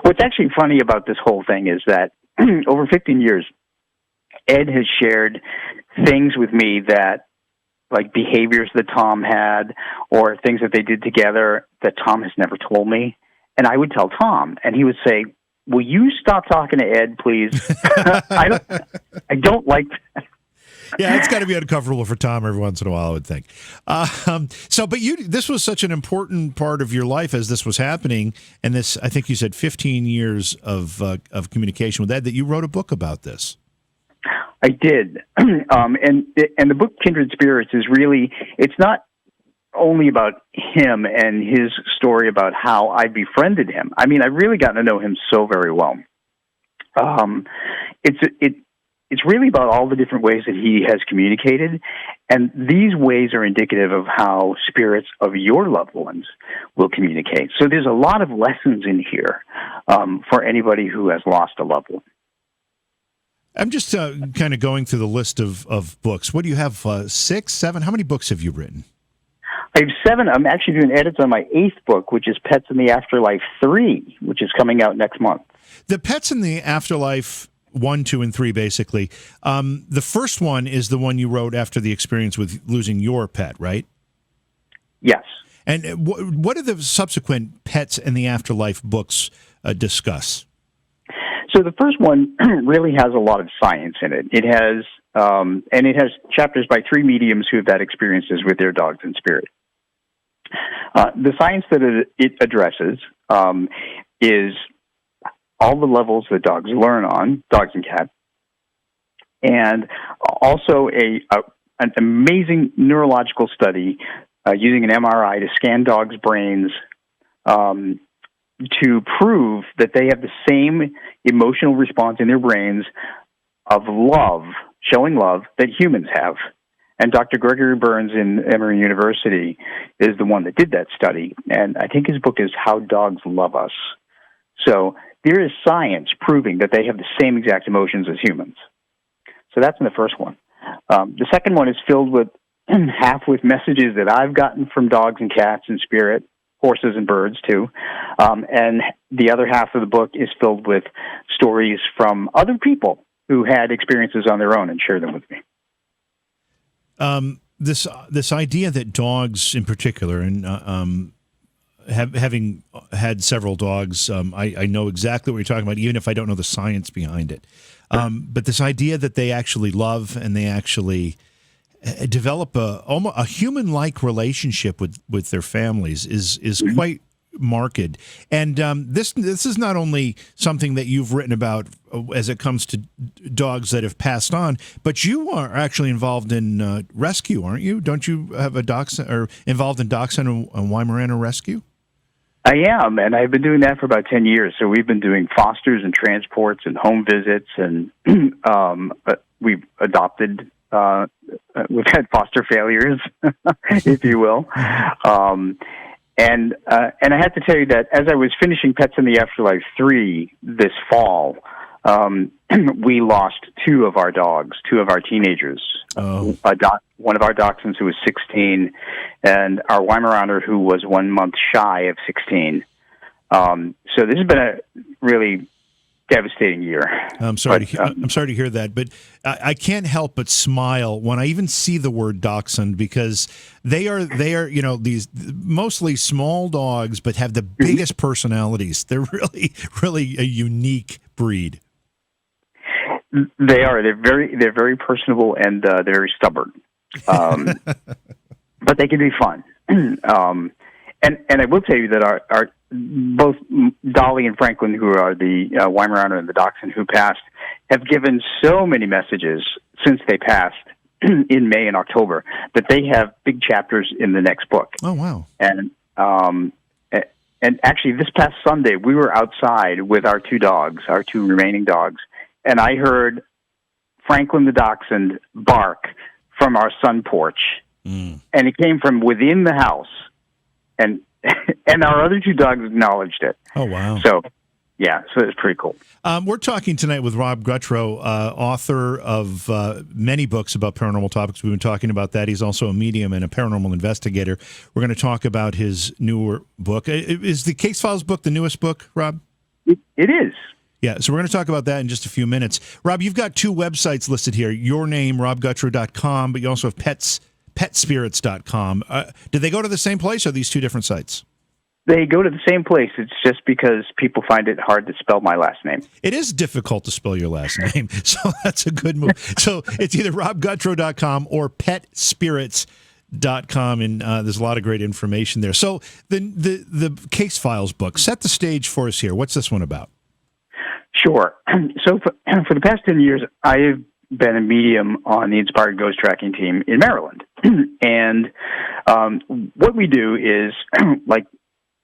what's actually funny about this whole thing is that over 15 years, Ed has shared things with me that, like behaviors that Tom had or things that they did together that Tom has never told me. And I would tell Tom, and he would say, "Will you stop talking to Ed, please?" I don't like that. Yeah, it's got to be uncomfortable for Tom every once in a while, I would think. But this was such an important part of your life as this was happening, and this, I think you said 15 years of communication with Ed, that you wrote a book about this. I did. And the book Kindred Spirits is really, it's not only about him and his story about how I befriended him. I mean, I've really gotten to know him so very well. It's really about all the different ways that he has communicated, And these ways are indicative of how spirits of your loved ones will communicate. So there's a lot of lessons in here for anybody who has lost a loved one. I'm just kind of going through the list of books. What do you have, 6, 7? How many books have you written? I have 7. I'm actually doing edits on my 8th book, which is Pets in the Afterlife 3, which is coming out next month. The Pets in the Afterlife 1, 2, and 3, basically. The first one is the one you wrote after the experience with losing your pet, right? Yes. And what do the subsequent Pets in the Afterlife books discuss? So the first one really has a lot of science in it. It has chapters by 3 mediums who have had experiences with their dogs in spirit. The science that it addresses is all the levels that dogs learn on, dogs and cats, and also an amazing neurological study using an MRI to scan dogs' brains to prove that they have the same emotional response in their brains of love, showing love, that humans have. And Dr. Gregory Burns in Emory University is the one that did that study, and I think his book is How Dogs Love Us. So there is science proving that they have the same exact emotions as humans. So that's in the first one. The second one is filled with half with messages that I've gotten from dogs and cats in spirit, horses and birds too. And the other half of the book is filled with stories from other people who had experiences on their own and share them with me. This idea that dogs in particular, and having had several dogs, I know exactly what you're talking about, even if I don't know the science behind it. But this idea that they actually love and they actually develop a human-like relationship with their families is quite marked. And this is not only something that you've written about as it comes to dogs that have passed on, but you are actually involved in rescue, aren't you? Don't you have a dachshund or involved in dachshund and Weimaraner rescue? I am, and I've been doing that for about 10 years. So we've been doing fosters and transports and home visits, and we've adopted. We've had foster failures, if you will. And I have to tell you that as I was finishing Pets in the Afterlife 3 this fall, we lost 2 of our dogs, 2 of our teenagers. Oh. One of our dachshunds who was 16, and our Weimaraner who was 1 month shy of 16. So this has been a really devastating year. I'm sorry to hear that, but I can't help but smile when I even see the word dachshund, because they are these mostly small dogs but have the biggest personalities. They're really a unique breed. They are. They're very personable, and they're very stubborn. But they can be fun. And I will tell you that our both Dolly and Franklin, who are the Weimaraner and the Dachshund who passed, have given so many messages since they passed in May and October that they have big chapters in the next book. Oh, wow. And actually this past Sunday, we were outside with our 2 dogs, our 2 remaining dogs, and I heard Franklin the Dachshund bark from our sun porch. And it came from within the house. And our other 2 dogs acknowledged it. Oh, wow. So, yeah, so it's pretty cool. We're talking tonight with Rob Gutro, author of many books about paranormal topics. We've been talking about that. He's also a medium and a paranormal investigator. We're going to talk about his newer book. Is the Case Files book the newest book, Rob? It is. Yeah, so we're going to talk about that in just a few minutes. Rob, you've got 2 websites listed here. Your name, robgutro.com, but you also have petspirits.com. Do they go to the same place, or are these 2 different sites? They go to the same place. It's just because people find it hard to spell my last name. It is difficult to spell your last name, so that's a good move. So it's either robgutro.com or petspirits.com, and there's a lot of great information there. So the Case Files book, set the stage for us here. What's this one about? Sure. So for the past 10 years, I have been a medium on the Inspired Ghost Tracking team in Maryland. And what we do is, like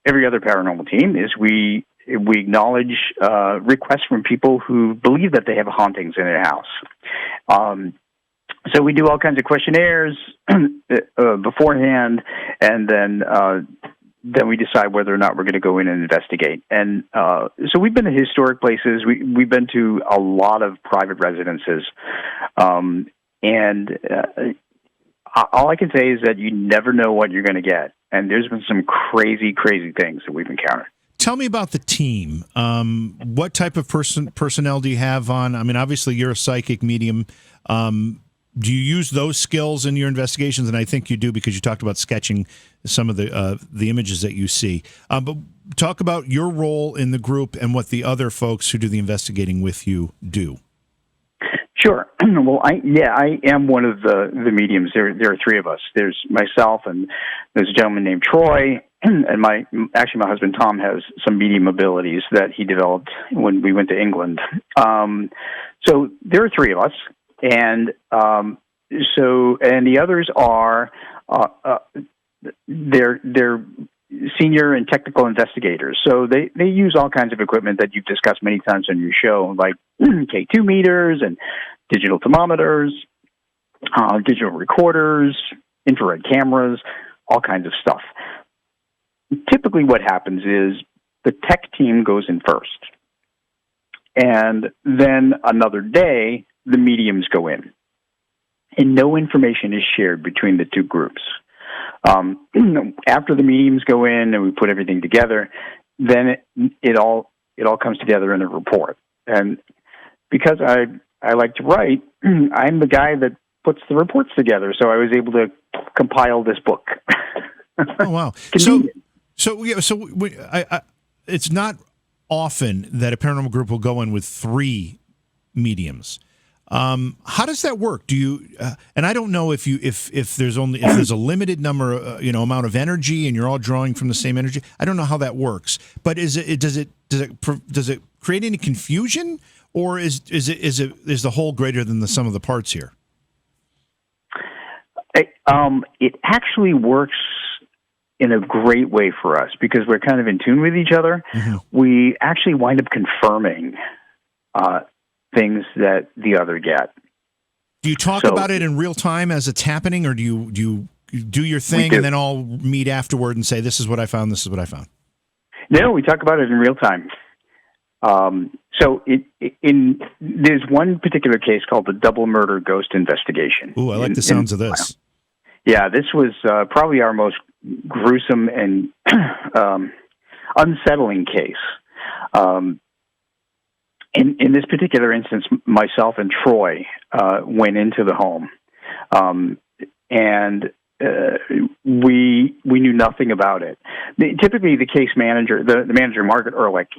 every other paranormal team, is we acknowledge requests from people who believe that they have hauntings in their house. So we do all kinds of questionnaires, beforehand, and then we decide whether or not we're going to go in and investigate. And so we've been to historic places. We've been to a lot of private residences, and all I can say is that you never know what you're going to get. And there's been some crazy, crazy things that we've encountered. Tell me about the team. What type of personnel do you have on? I mean, obviously you're a psychic medium. Do you use those skills in your investigations? And I think you do, because you talked about sketching some of the images that you see. But talk about your role in the group and what the other folks who do the investigating with you do. Sure. Well, I am one of the mediums. There are three of us. There's myself, and there's a gentleman named Troy, and my husband Tom has some medium abilities that he developed when we went to England. So there are three of us, and the others are they're senior and technical investigators. So they use all kinds of equipment that you've discussed many times on your show, like K2 meters and digital thermometers, digital recorders, infrared cameras, all kinds of stuff. Typically what happens is the tech team goes in first, and then another day the mediums go in, and no information is shared between the two groups. After the mediums go in and we put everything together, then it all comes together in a report. And because I like to write, I'm the guy that puts the reports together. So I was able to compile this book. Oh wow! It's not often that a paranormal group will go in with three mediums. How does that work? Do you? And I don't know if there's a limited number, amount of energy, and you're all drawing from the same energy. I don't know how that works. But does it create any confusion, or is the whole greater than the sum of the parts here? It actually works in a great way for us because we're kind of in tune with each other. Mm-hmm. We actually wind up confirming things that the other get. Do you talk about it in real time as it's happening, or do you do your thing and then all meet afterward and say, this is what I found, this is what I found? No, we talk about it in real time. There's one particular case called the double murder ghost investigation. Ooh, I like the sounds of this. Yeah, this was probably our most gruesome and unsettling case. In this particular instance, myself and Troy went into the home, and we knew nothing about it. Typically, the case manager, the manager, Margaret Ehrlich,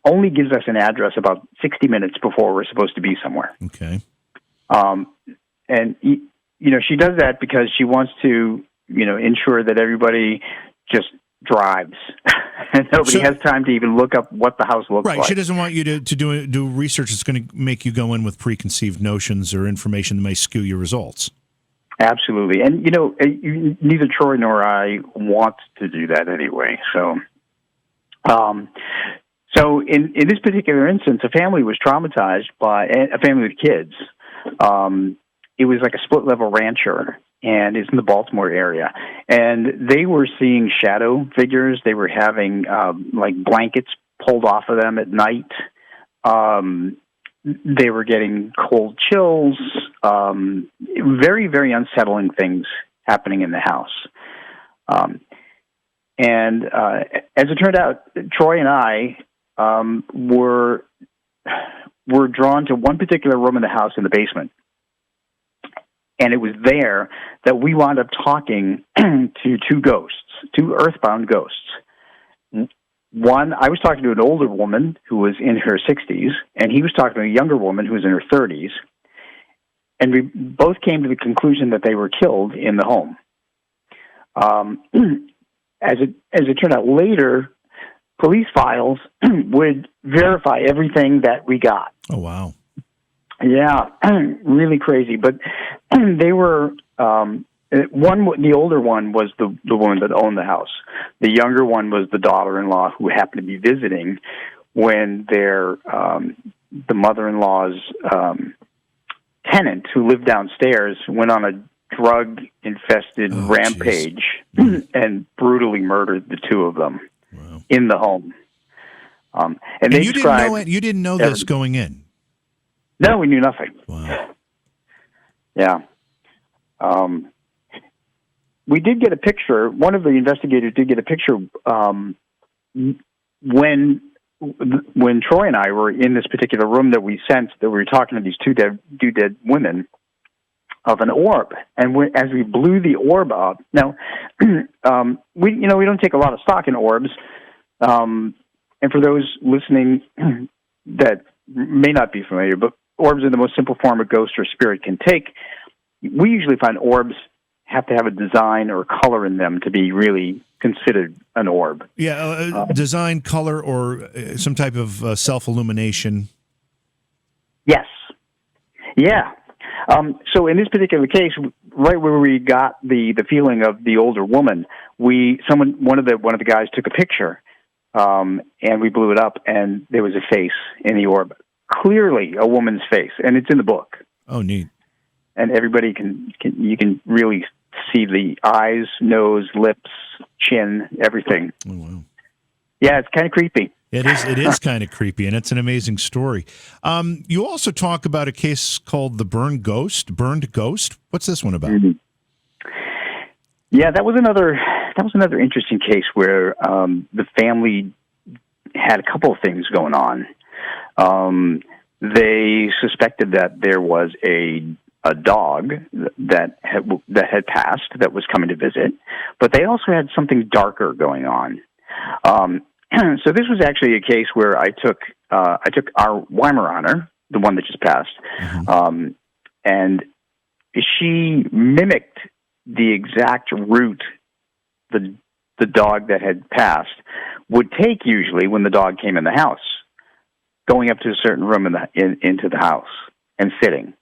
only gives us an address about 60 minutes before we're supposed to be somewhere. Okay. And she does that because she wants to, ensure that everybody just drives. And nobody has time to even look up what the house looks like. Right. She doesn't want you to do research that's going to make you go in with preconceived notions or information that may skew your results. Absolutely. And, neither Troy nor I want to do that anyway. So in this particular instance, a family was traumatized by a family with kids. It was like a split-level rancher, and it's in the Baltimore area. And they were seeing shadow figures. They were having, blankets pulled off of them at night. They were getting cold chills. Very, very unsettling things happening in the house. And as it turned out, Troy and I were drawn to one particular room in the house in the basement. And it was there that we wound up talking to two earthbound ghosts. One, I was talking to an older woman who was in her 60s, and he was talking to a younger woman who was in her 30s. And we both came to the conclusion that they were killed in the home. As it turned out later, police files would verify everything that we got. Oh, wow. Yeah, really crazy. But they were the older one was the woman that owned the house. The younger one was the daughter-in-law who happened to be visiting when the mother-in-law's tenant who lived downstairs went on a drug-infested rampage and brutally murdered the two of them in the home. And they you didn't know it. You didn't know this going in. No, we knew nothing. Wow. Yeah. We did get a picture. One of the investigators did get a picture when Troy and I were in this particular room that we sensed that we were talking to these two dead women, of an orb. And as we blew the orb up, now we don't take a lot of stock in orbs. And for those listening that may not be familiar, but orbs are the most simple form a ghost or spirit can take. We usually find orbs have to have a design or color in them to be really considered an orb. Yeah, design, color, or some type of self-illumination. Yes. Yeah. So in this particular case, right where we got the feeling of the older woman, one of the guys took a picture, and we blew it up, and there was a face in the orb, clearly a woman's face, and it's in the book. Oh, neat! And everybody you can really see the eyes, nose, lips, chin, everything. Oh, wow. Yeah, it's kind of creepy. It is kind of creepy, and it's an amazing story. You also talk about a case called the Burned Ghost. What's this one about? Mm-hmm. Yeah, that was another interesting case where the family had a couple of things going on. They suspected that there was a dog that had passed that was coming to visit, but they also had something darker going on. So this was actually a case where I took our Weimaraner, the one that just passed, and she mimicked the exact route the dog that had passed would take usually when the dog came in the house, going up to a certain room into the house and sitting.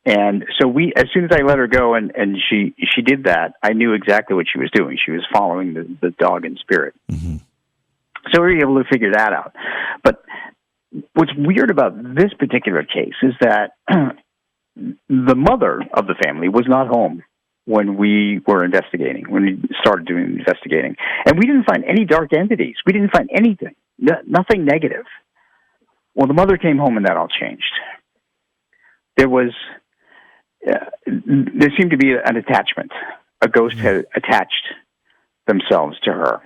And so as soon as I let her go and she did that, I knew exactly what she was doing. She was following the dog in spirit. Mm-hmm. So we were able to figure that out. But what's weird about this particular case is that the mother of the family was not home when we were investigating, when we started doing investigating. And we didn't find any dark entities. We didn't find anything, nothing negative. Well, the mother came home and that all changed. There seemed to be an attachment. A ghost had attached themselves to her.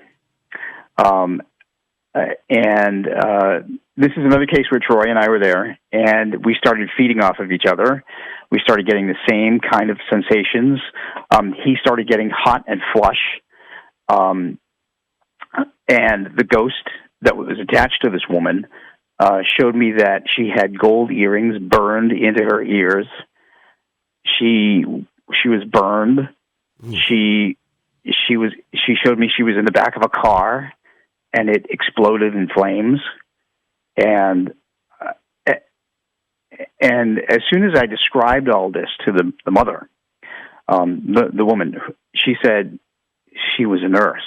And this is another case where Troy and I were there, and we started feeding off of each other. We started getting the same kind of sensations. He started getting hot and flush. And the ghost that was attached to this woman showed me that she had gold earrings burned into her ears. She was burned. She showed me she was in the back of a car, and it exploded in flames. And as soon as I described all this to the mother, the woman, she said she was a nurse.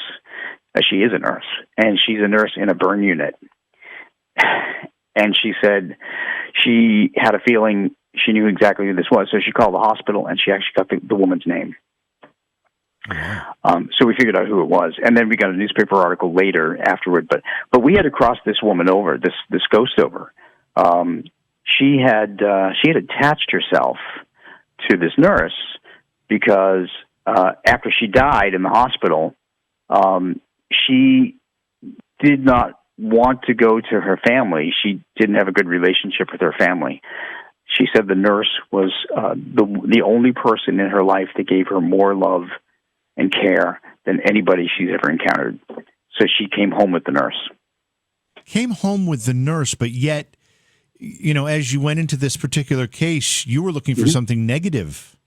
She is a nurse, and she's a nurse in a burn unit. And she said she had a feeling she knew exactly who this was, so she called the hospital, and she actually got the woman's name. So we figured out who it was, and then we got a newspaper article later afterward. But we had to cross this woman over, this ghost over. She had attached herself to this nurse because after she died in the hospital, she did not want to go to her family. She didn't have a good relationship with her family. She said the nurse was the only person in her life that gave her more love and care than anybody she's ever encountered. So she came home with the nurse. Came home with the nurse, but yet, as you went into this particular case, you were looking for something negative.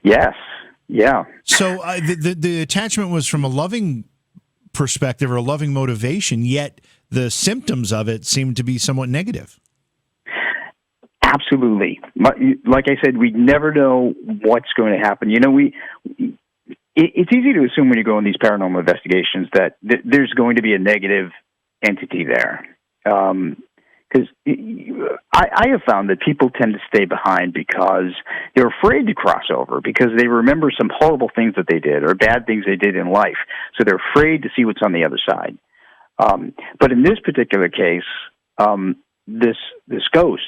Yes. Yeah. So the attachment was from a loving perspective or a loving motivation, yet the symptoms of it seemed to be somewhat negative. Absolutely. Like I said, we never know what's going to happen. It's easy to assume when you go in these paranormal investigations that there's going to be a negative entity there. Because I have found that people tend to stay behind because they're afraid to cross over, because they remember some horrible things that they did or bad things they did in life. So they're afraid to see what's on the other side. But in this particular case, this ghost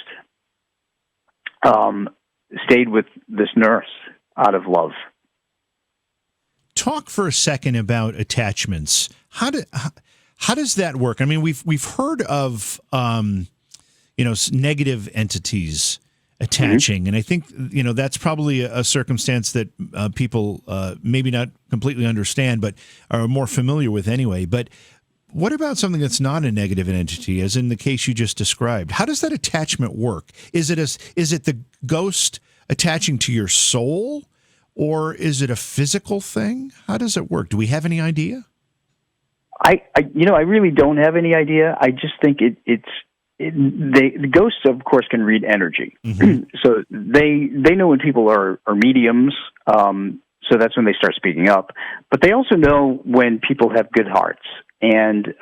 stayed with this nurse out of love. Talk for a second about attachments. How does that work? I mean, we've heard of negative entities attaching, and I think that's probably a circumstance that people maybe not completely understand, but are more familiar with anyway. But what about something that's not a negative entity, as in the case you just described? How does that attachment work? Is it the ghost attaching to your soul, or is it a physical thing? How does it work? Do we have any idea? I really don't have any idea. I just think the ghosts, of course, can read energy. Mm-hmm. So they know when people are mediums. So that's when they start speaking up. But they also know when people have good hearts, and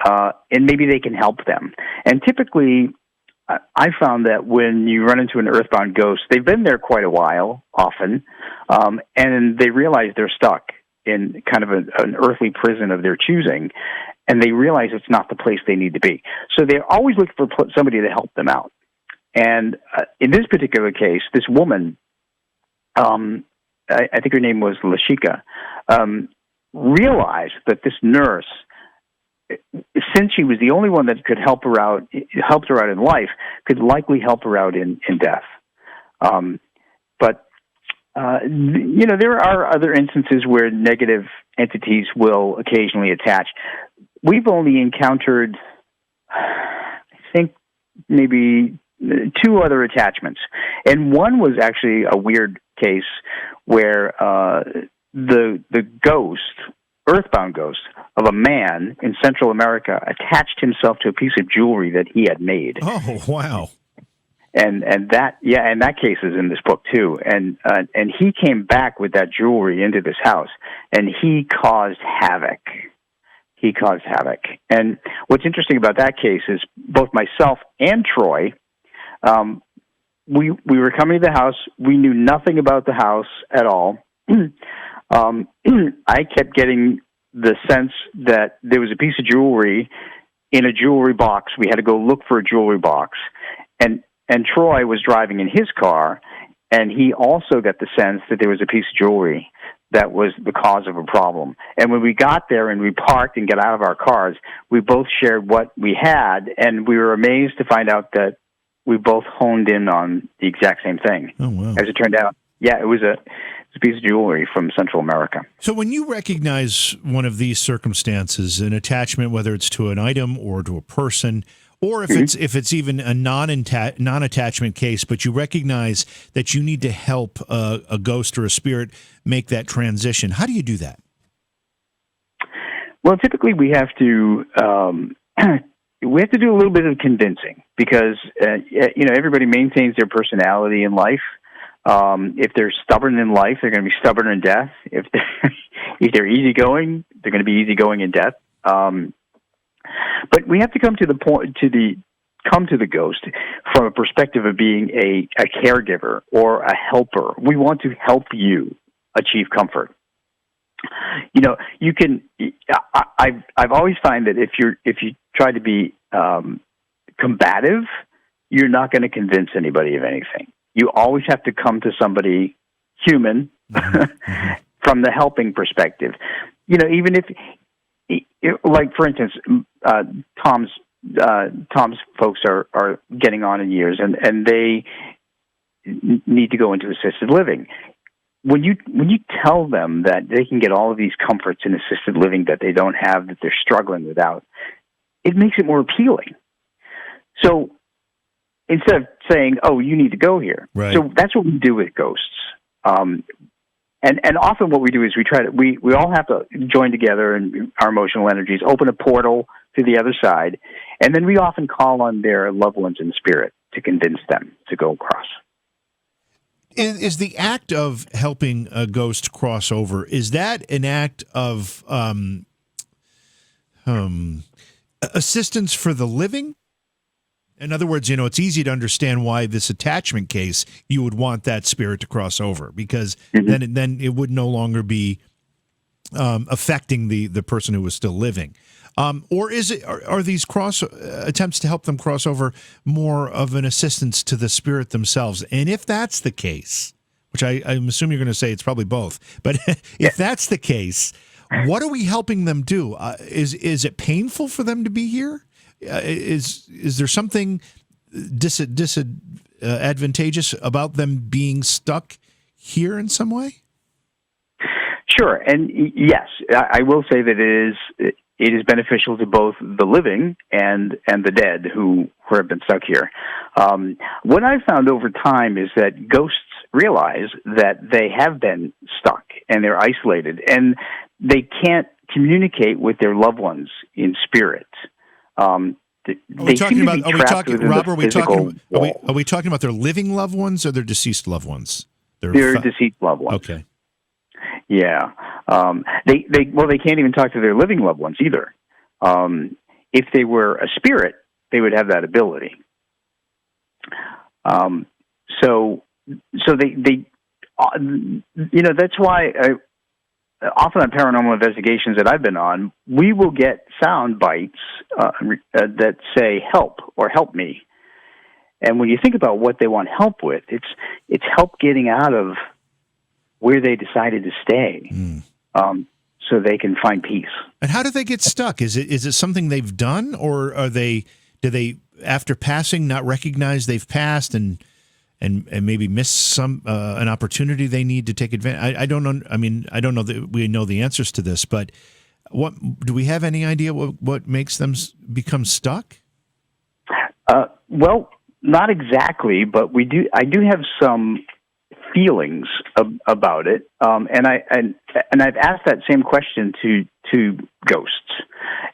maybe they can help them. And typically, I found that when you run into an earthbound ghost, they've been there quite a while, often, and they realize they're stuck in kind of an earthly prison of their choosing, and they realize it's not the place they need to be. So they're always looking for somebody to help them out. And in this particular case, this woman, I think her name was Lashika, realized that this nurse, since she was the only one that could helped her out in life, could likely help her out in death. But there are other instances where negative entities will occasionally attach. We've only encountered, I think, maybe 2 other attachments. And one was actually a weird case where the ghost, earthbound ghost, of a man in Central America attached himself to a piece of jewelry that he had made. Oh, wow. And that case is in this book too. And he came back with that jewelry into this house, and he caused havoc. And what's interesting about that case is both myself and Troy, we were coming to the house. We knew nothing about the house at all. I kept getting the sense that there was a piece of jewelry in a jewelry box. We had to go look for a jewelry box. And Troy was driving in his car, and he also got the sense that there was a piece of jewelry that was the cause of a problem. And when we got there and we parked and got out of our cars, we both shared what we had, and we were amazed to find out that we both honed in on the exact same thing. Oh, wow. As it turned out, yeah, it was a piece of jewelry from Central America. So when you recognize one of these circumstances, an attachment, whether it's to an item or to a person, or if it's even a non-attachment case, but you recognize that you need to help a ghost or a spirit make that transition, how do you do that? Well, typically we have to do a little bit of convincing, because everybody maintains their personality in life. If they're stubborn in life, they're going to be stubborn in death. If they're easygoing, they're going to be easygoing in death. But we have to come to the ghost from a perspective of being a caregiver or a helper. We want to help you achieve comfort. You can. I've always find that if you try to be combative, you're not going to convince anybody of anything. You always have to come to somebody human from the helping perspective. Even if, like, for instance, Tom's folks are getting on in years, and they need to go into assisted living. When you tell them that they can get all of these comforts in assisted living that they don't have, that they're struggling without, it makes it more appealing. So instead of saying, "Oh, you need to go here," right. So that's what we do with ghosts. And often what we do is we all have to join together and our emotional energies, open a portal to the other side, and then we often call on their loved ones in spirit to convince them to go across. Is the act of helping a ghost cross over, is that an act of assistance for the living? In other words, it's easy to understand why this attachment case, you would want that spirit to cross over, because then it would no longer be affecting the person who was still living. Or are these attempts to help them cross over more of an assistance to the spirit themselves? And if that's the case, which I'm assuming you're going to say it's probably both, but if that's the case, what are we helping them do? Is it painful for them to be here? Is there something disadvantageous about them being stuck here in some way? Sure, and yes, I will say that it is beneficial to both the living and the dead who have been stuck here. What I've found over time is that ghosts realize that they have been stuck and they're isolated, and they can't communicate with their loved ones in spirit. Are we talking about their living loved ones or their deceased loved ones? Their deceased loved ones. Okay. Yeah. They can't even talk to their living loved ones either. If they were a spirit, they would have that ability. So they that's why often on paranormal investigations that I've been on, we will get sound bites that say "help" or "help me." And when you think about what they want help with, it's help getting out of where they decided to stay, so they can find peace. And how do they get stuck? Is it something they've done, or do they after passing not recognize they've passed and maybe miss an opportunity they need to take advantage? I don't know. I mean, I don't know that we know the answers to this, but what do we have any idea what makes them become stuck? Well, not exactly, but I do have some feelings about it, and I've asked that same question to ghosts,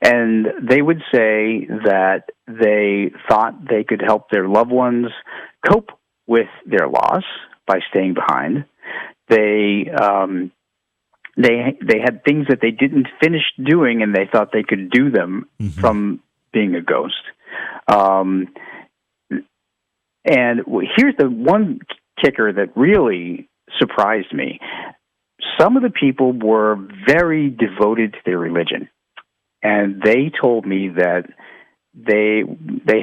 and they would say that they thought they could help their loved ones cope with their loss by staying behind. They had things that they didn't finish doing, and they thought they could do them from being a ghost. And here's the one kicker that really surprised me. Some of the people were very devoted to their religion, and they told me that they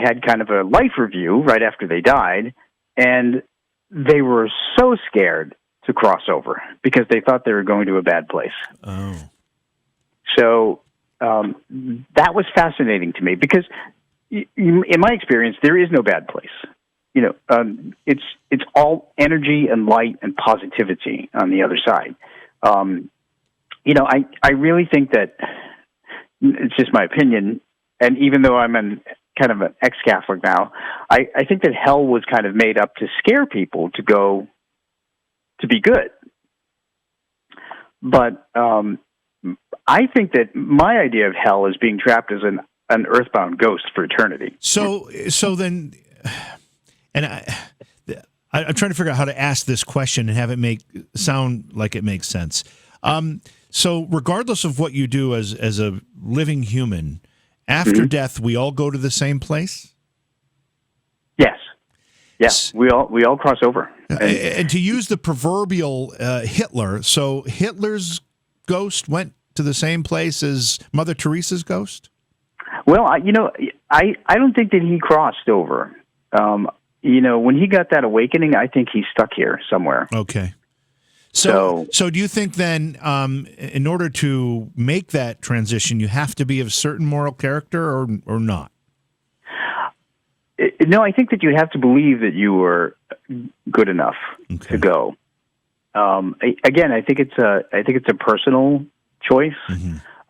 had kind of a life review right after they died, and they were so scared to cross over because they thought they were going to a bad place. Oh. So that was fascinating to me because, in my experience, there is no bad place. It's all energy and light and positivity on the other side. I really think that it's just my opinion, and even though I'm kind of an ex-Catholic now, I think that hell was kind of made up to scare people to go to be good. But I think that my idea of hell is being trapped as an earthbound ghost for eternity. So then, and I'm trying to figure out how to ask this question and have it sound like it makes sense. So regardless of what you do as a living human, after death, we all go to the same place? Yes, we all cross over. And to use the proverbial Hitler, so Hitler's ghost went to the same place as Mother Teresa's ghost? Well, I don't think that he crossed over. When he got that awakening, I think he's stuck here somewhere. Okay. So do you think then, in order to make that transition, you have to be of a certain moral character or not? No, I think that you have to believe that you were good enough to go. Again, I think it's a personal choice.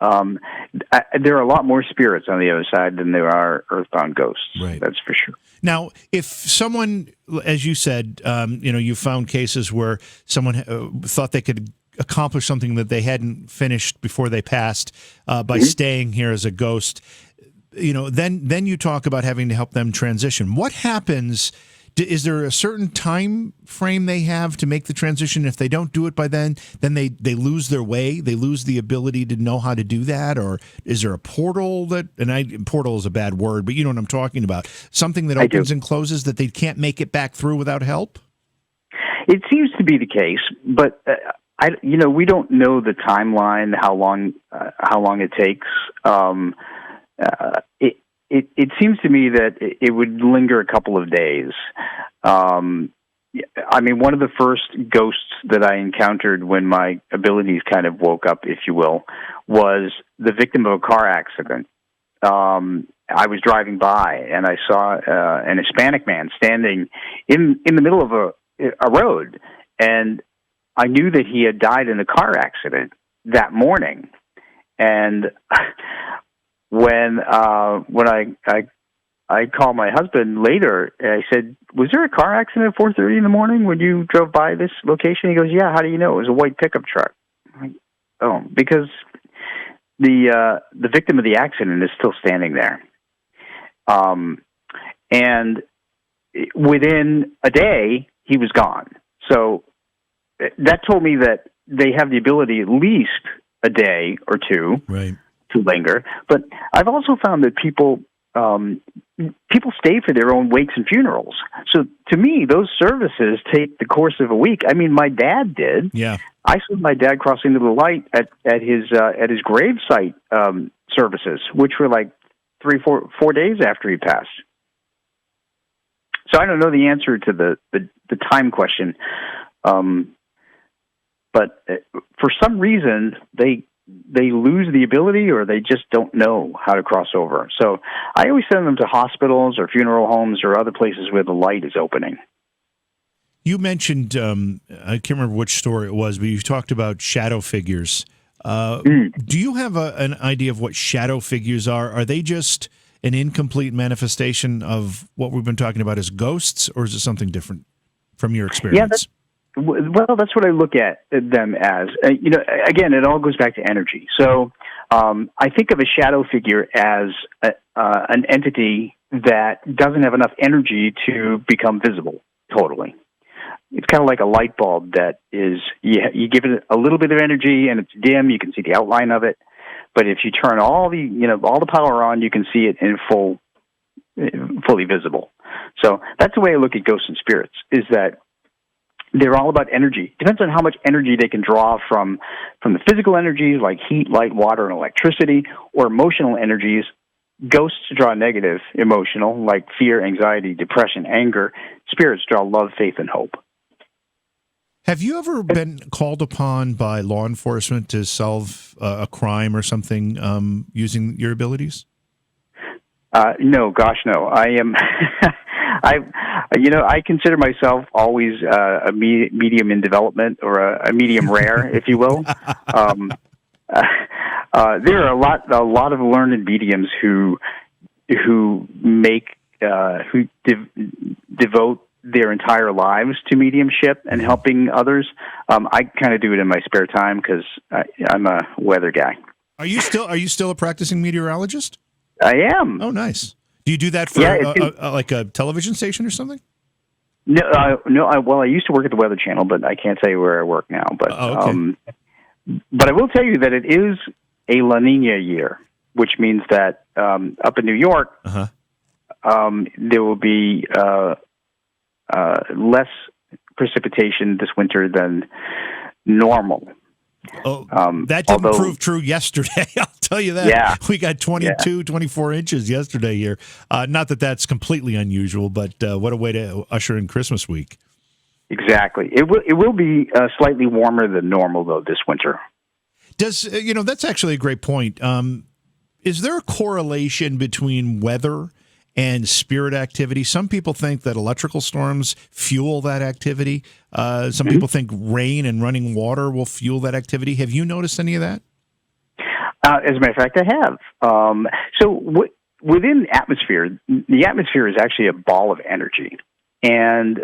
There are a lot more spirits on the other side than there are earthbound ghosts. Right. That's for sure. Now, if someone, as you said, you found cases where someone thought they could accomplish something that they hadn't finished before they passed by staying here as a ghost, then you talk about having to help them transition. What happens? Is there a certain time frame they have to make the transition? If they don't do it by then they lose their way. They lose the ability to know how to do that. Or is there a portal portal is a bad word, but you know what I'm talking about. Something that opens and closes that they can't make it back through without help? It seems to be the case, but we don't know the timeline, how long it takes. It seems to me that it would linger a couple of days. One of the first ghosts that I encountered when my abilities kind of woke up, if you will, was the victim of a car accident. I was driving by and I saw an Hispanic man standing in the middle of a road, and I knew that he had died in a car accident that morning. And when I called my husband later, I said, "Was there a car accident at 4:30 in the morning when you drove by this location?" He goes, "Yeah, how do you know? It was a white pickup truck." I'm like, "Oh, because the victim of the accident is still standing there." And within a day, he was gone. So that told me that they have the ability at least a day or two to linger. But I've also found that people stay for their own wakes and funerals. So to me, those services take the course of a week. I mean, my dad did. Yeah. I saw my dad crossing the light at his gravesite services, which were like 4 days after he passed. So I don't know the answer to the time question, but for some reason they lose the ability, or they just don't know how to cross over. So I always send them to hospitals or funeral homes or other places where the light is opening. You mentioned, I can't remember which story it was, but you talked about shadow figures. Do you have an idea of what shadow figures are? Are they just an incomplete manifestation of what we've been talking about as ghosts, or is it something different from your experience? Well, that's what I look at them as. Again, it all goes back to energy. So I think of a shadow figure as an entity that doesn't have enough energy to become visible totally. It's kind of like a light bulb that is, you give it a little bit of energy and it's dim, you can see the outline of it. But if you turn all the power on, you can see it in fully visible. So that's the way I look at ghosts and spirits, is that they're all about energy. Depends on how much energy they can draw from the physical energies like heat, light, water, and electricity, or emotional energies. Ghosts draw negative emotional, like fear, anxiety, depression, anger. Spirits draw love, faith, and hope. Have you ever been called upon by law enforcement to solve a crime or something using your abilities? No, gosh, no. I am. I consider myself always a medium in development, or a medium rare, if you will. There are a lot of learned mediums who devote their entire lives to mediumship and helping others. I kind of do it in my spare time because I'm a weather guy. Are you still a practicing meteorologist? I am. Oh, nice. Do you do that for like a television station or something? No. I used to work at the Weather Channel, but I can't tell you where I work now. But okay. But I will tell you that it is a La Nina year, which means that up in New York, there will be less precipitation this winter than normal. Oh, that didn't prove true yesterday, I'll tell you that. Yeah. We got 24 inches yesterday here. Not that that's completely unusual, but what a way to usher in Christmas week. Exactly. It will be slightly warmer than normal, though, this winter. That's actually a great point. Is there a correlation between weather and spirit activity? Some people think that electrical storms fuel that activity. Some people think rain and running water will fuel that activity. Have you noticed any of that? As a matter of fact, I have. Within atmosphere, the atmosphere is actually a ball of energy. And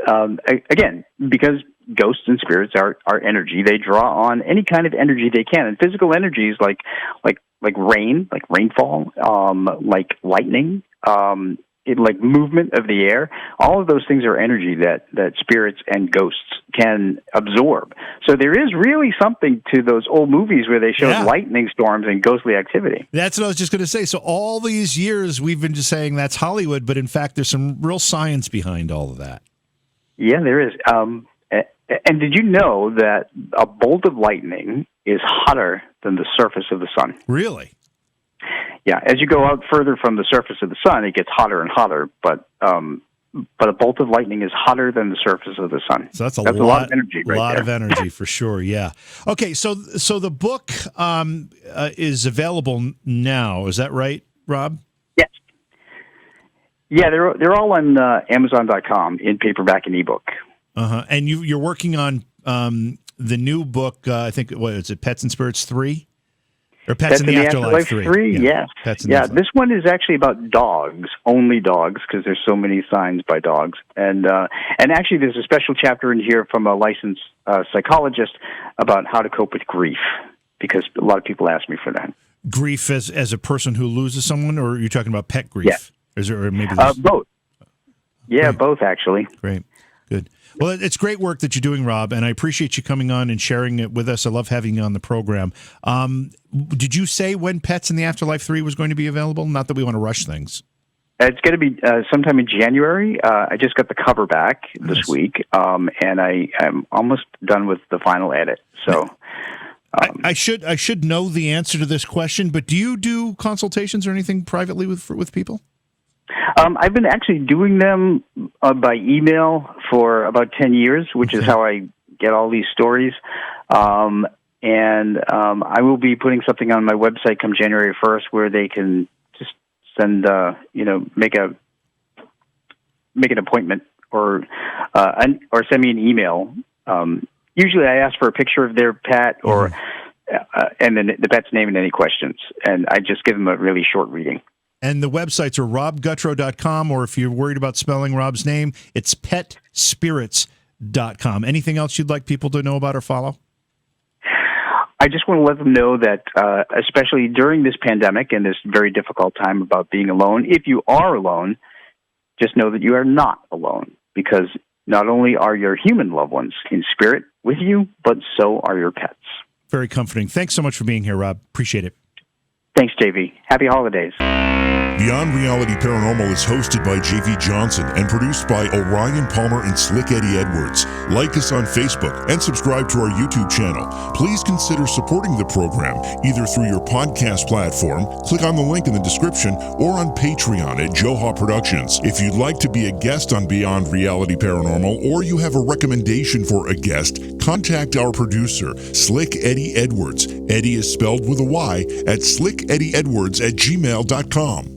again, because ghosts and spirits are energy, they draw on any kind of energy they can. And physical energies like rain, like rainfall, like lightning, like movement of the air. All of those things are energy that spirits and ghosts can absorb. So there is really something to those old movies where they showed lightning storms and ghostly activity. That's what I was just going to say. So all these years we've been just saying that's Hollywood, but in fact there's some real science behind all of that. Yeah, there is. And did you know that a bolt of lightning is hotter than the surface of the sun? Really? Yeah, as you go out further from the surface of the sun, it gets hotter and hotter, but a bolt of lightning is hotter than the surface of the sun. So that's a lot of energy right there. A lot of energy for sure, yeah. Okay, so the book is available now, is that right, Rob? Yes. Yeah, they're all on Amazon.com in paperback and ebook. And you're working on the new book, I think, what is it, Pets and Spirits 3? Or Pets in the Afterlife 3? Yes. This one is actually about dogs, only dogs, because there's so many signs by dogs. And actually there's a special chapter in here from a licensed psychologist about how to cope with grief, because a lot of people ask me for that. Grief as a person who loses someone, or are you talking about pet grief? Yeah. Is there, or maybe both. Yeah, Great. Both actually. Great. Good. Well, it's great work that you're doing, Rob, and I appreciate you coming on and sharing it with us. I love having you on the program. Did you say when Pets in the Afterlife 3 was going to be available? Not that we want to rush things. It's going to be sometime in January. I just got the cover back this week, and I'm almost done with the final edit. So I should know the answer to this question, but do you do consultations or anything privately with people? I've been actually doing them by email for about 10 years, which is how I get all these stories. And I will be putting something on my website come January 1st where they can just send, make an appointment or send me an email. Usually I ask for a picture of their pet and then the pet's name and any questions. And I just give them a really short reading. And the websites are robgutro.com, or if you're worried about spelling Rob's name, it's petspirits.com. Anything else you'd like people to know about or follow? I just want to let them know that, especially during this pandemic and this very difficult time about being alone, if you are alone, just know that you are not alone, because not only are your human loved ones in spirit with you, but so are your pets. Very comforting. Thanks so much for being here, Rob. Appreciate it. Thanks, JV. Happy holidays. Beyond Reality Paranormal is hosted by J.V. Johnson and produced by Orion Palmer and Slick Eddie Edwards. Like us on Facebook and subscribe to our YouTube channel. Please consider supporting the program either through your podcast platform, click on the link in the description, or on Patreon at Joha Productions. If you'd like to be a guest on Beyond Reality Paranormal, or you have a recommendation for a guest, contact our producer, Slick Eddie Edwards. Eddie is spelled with a Y at slickeddieedwards@gmail.com.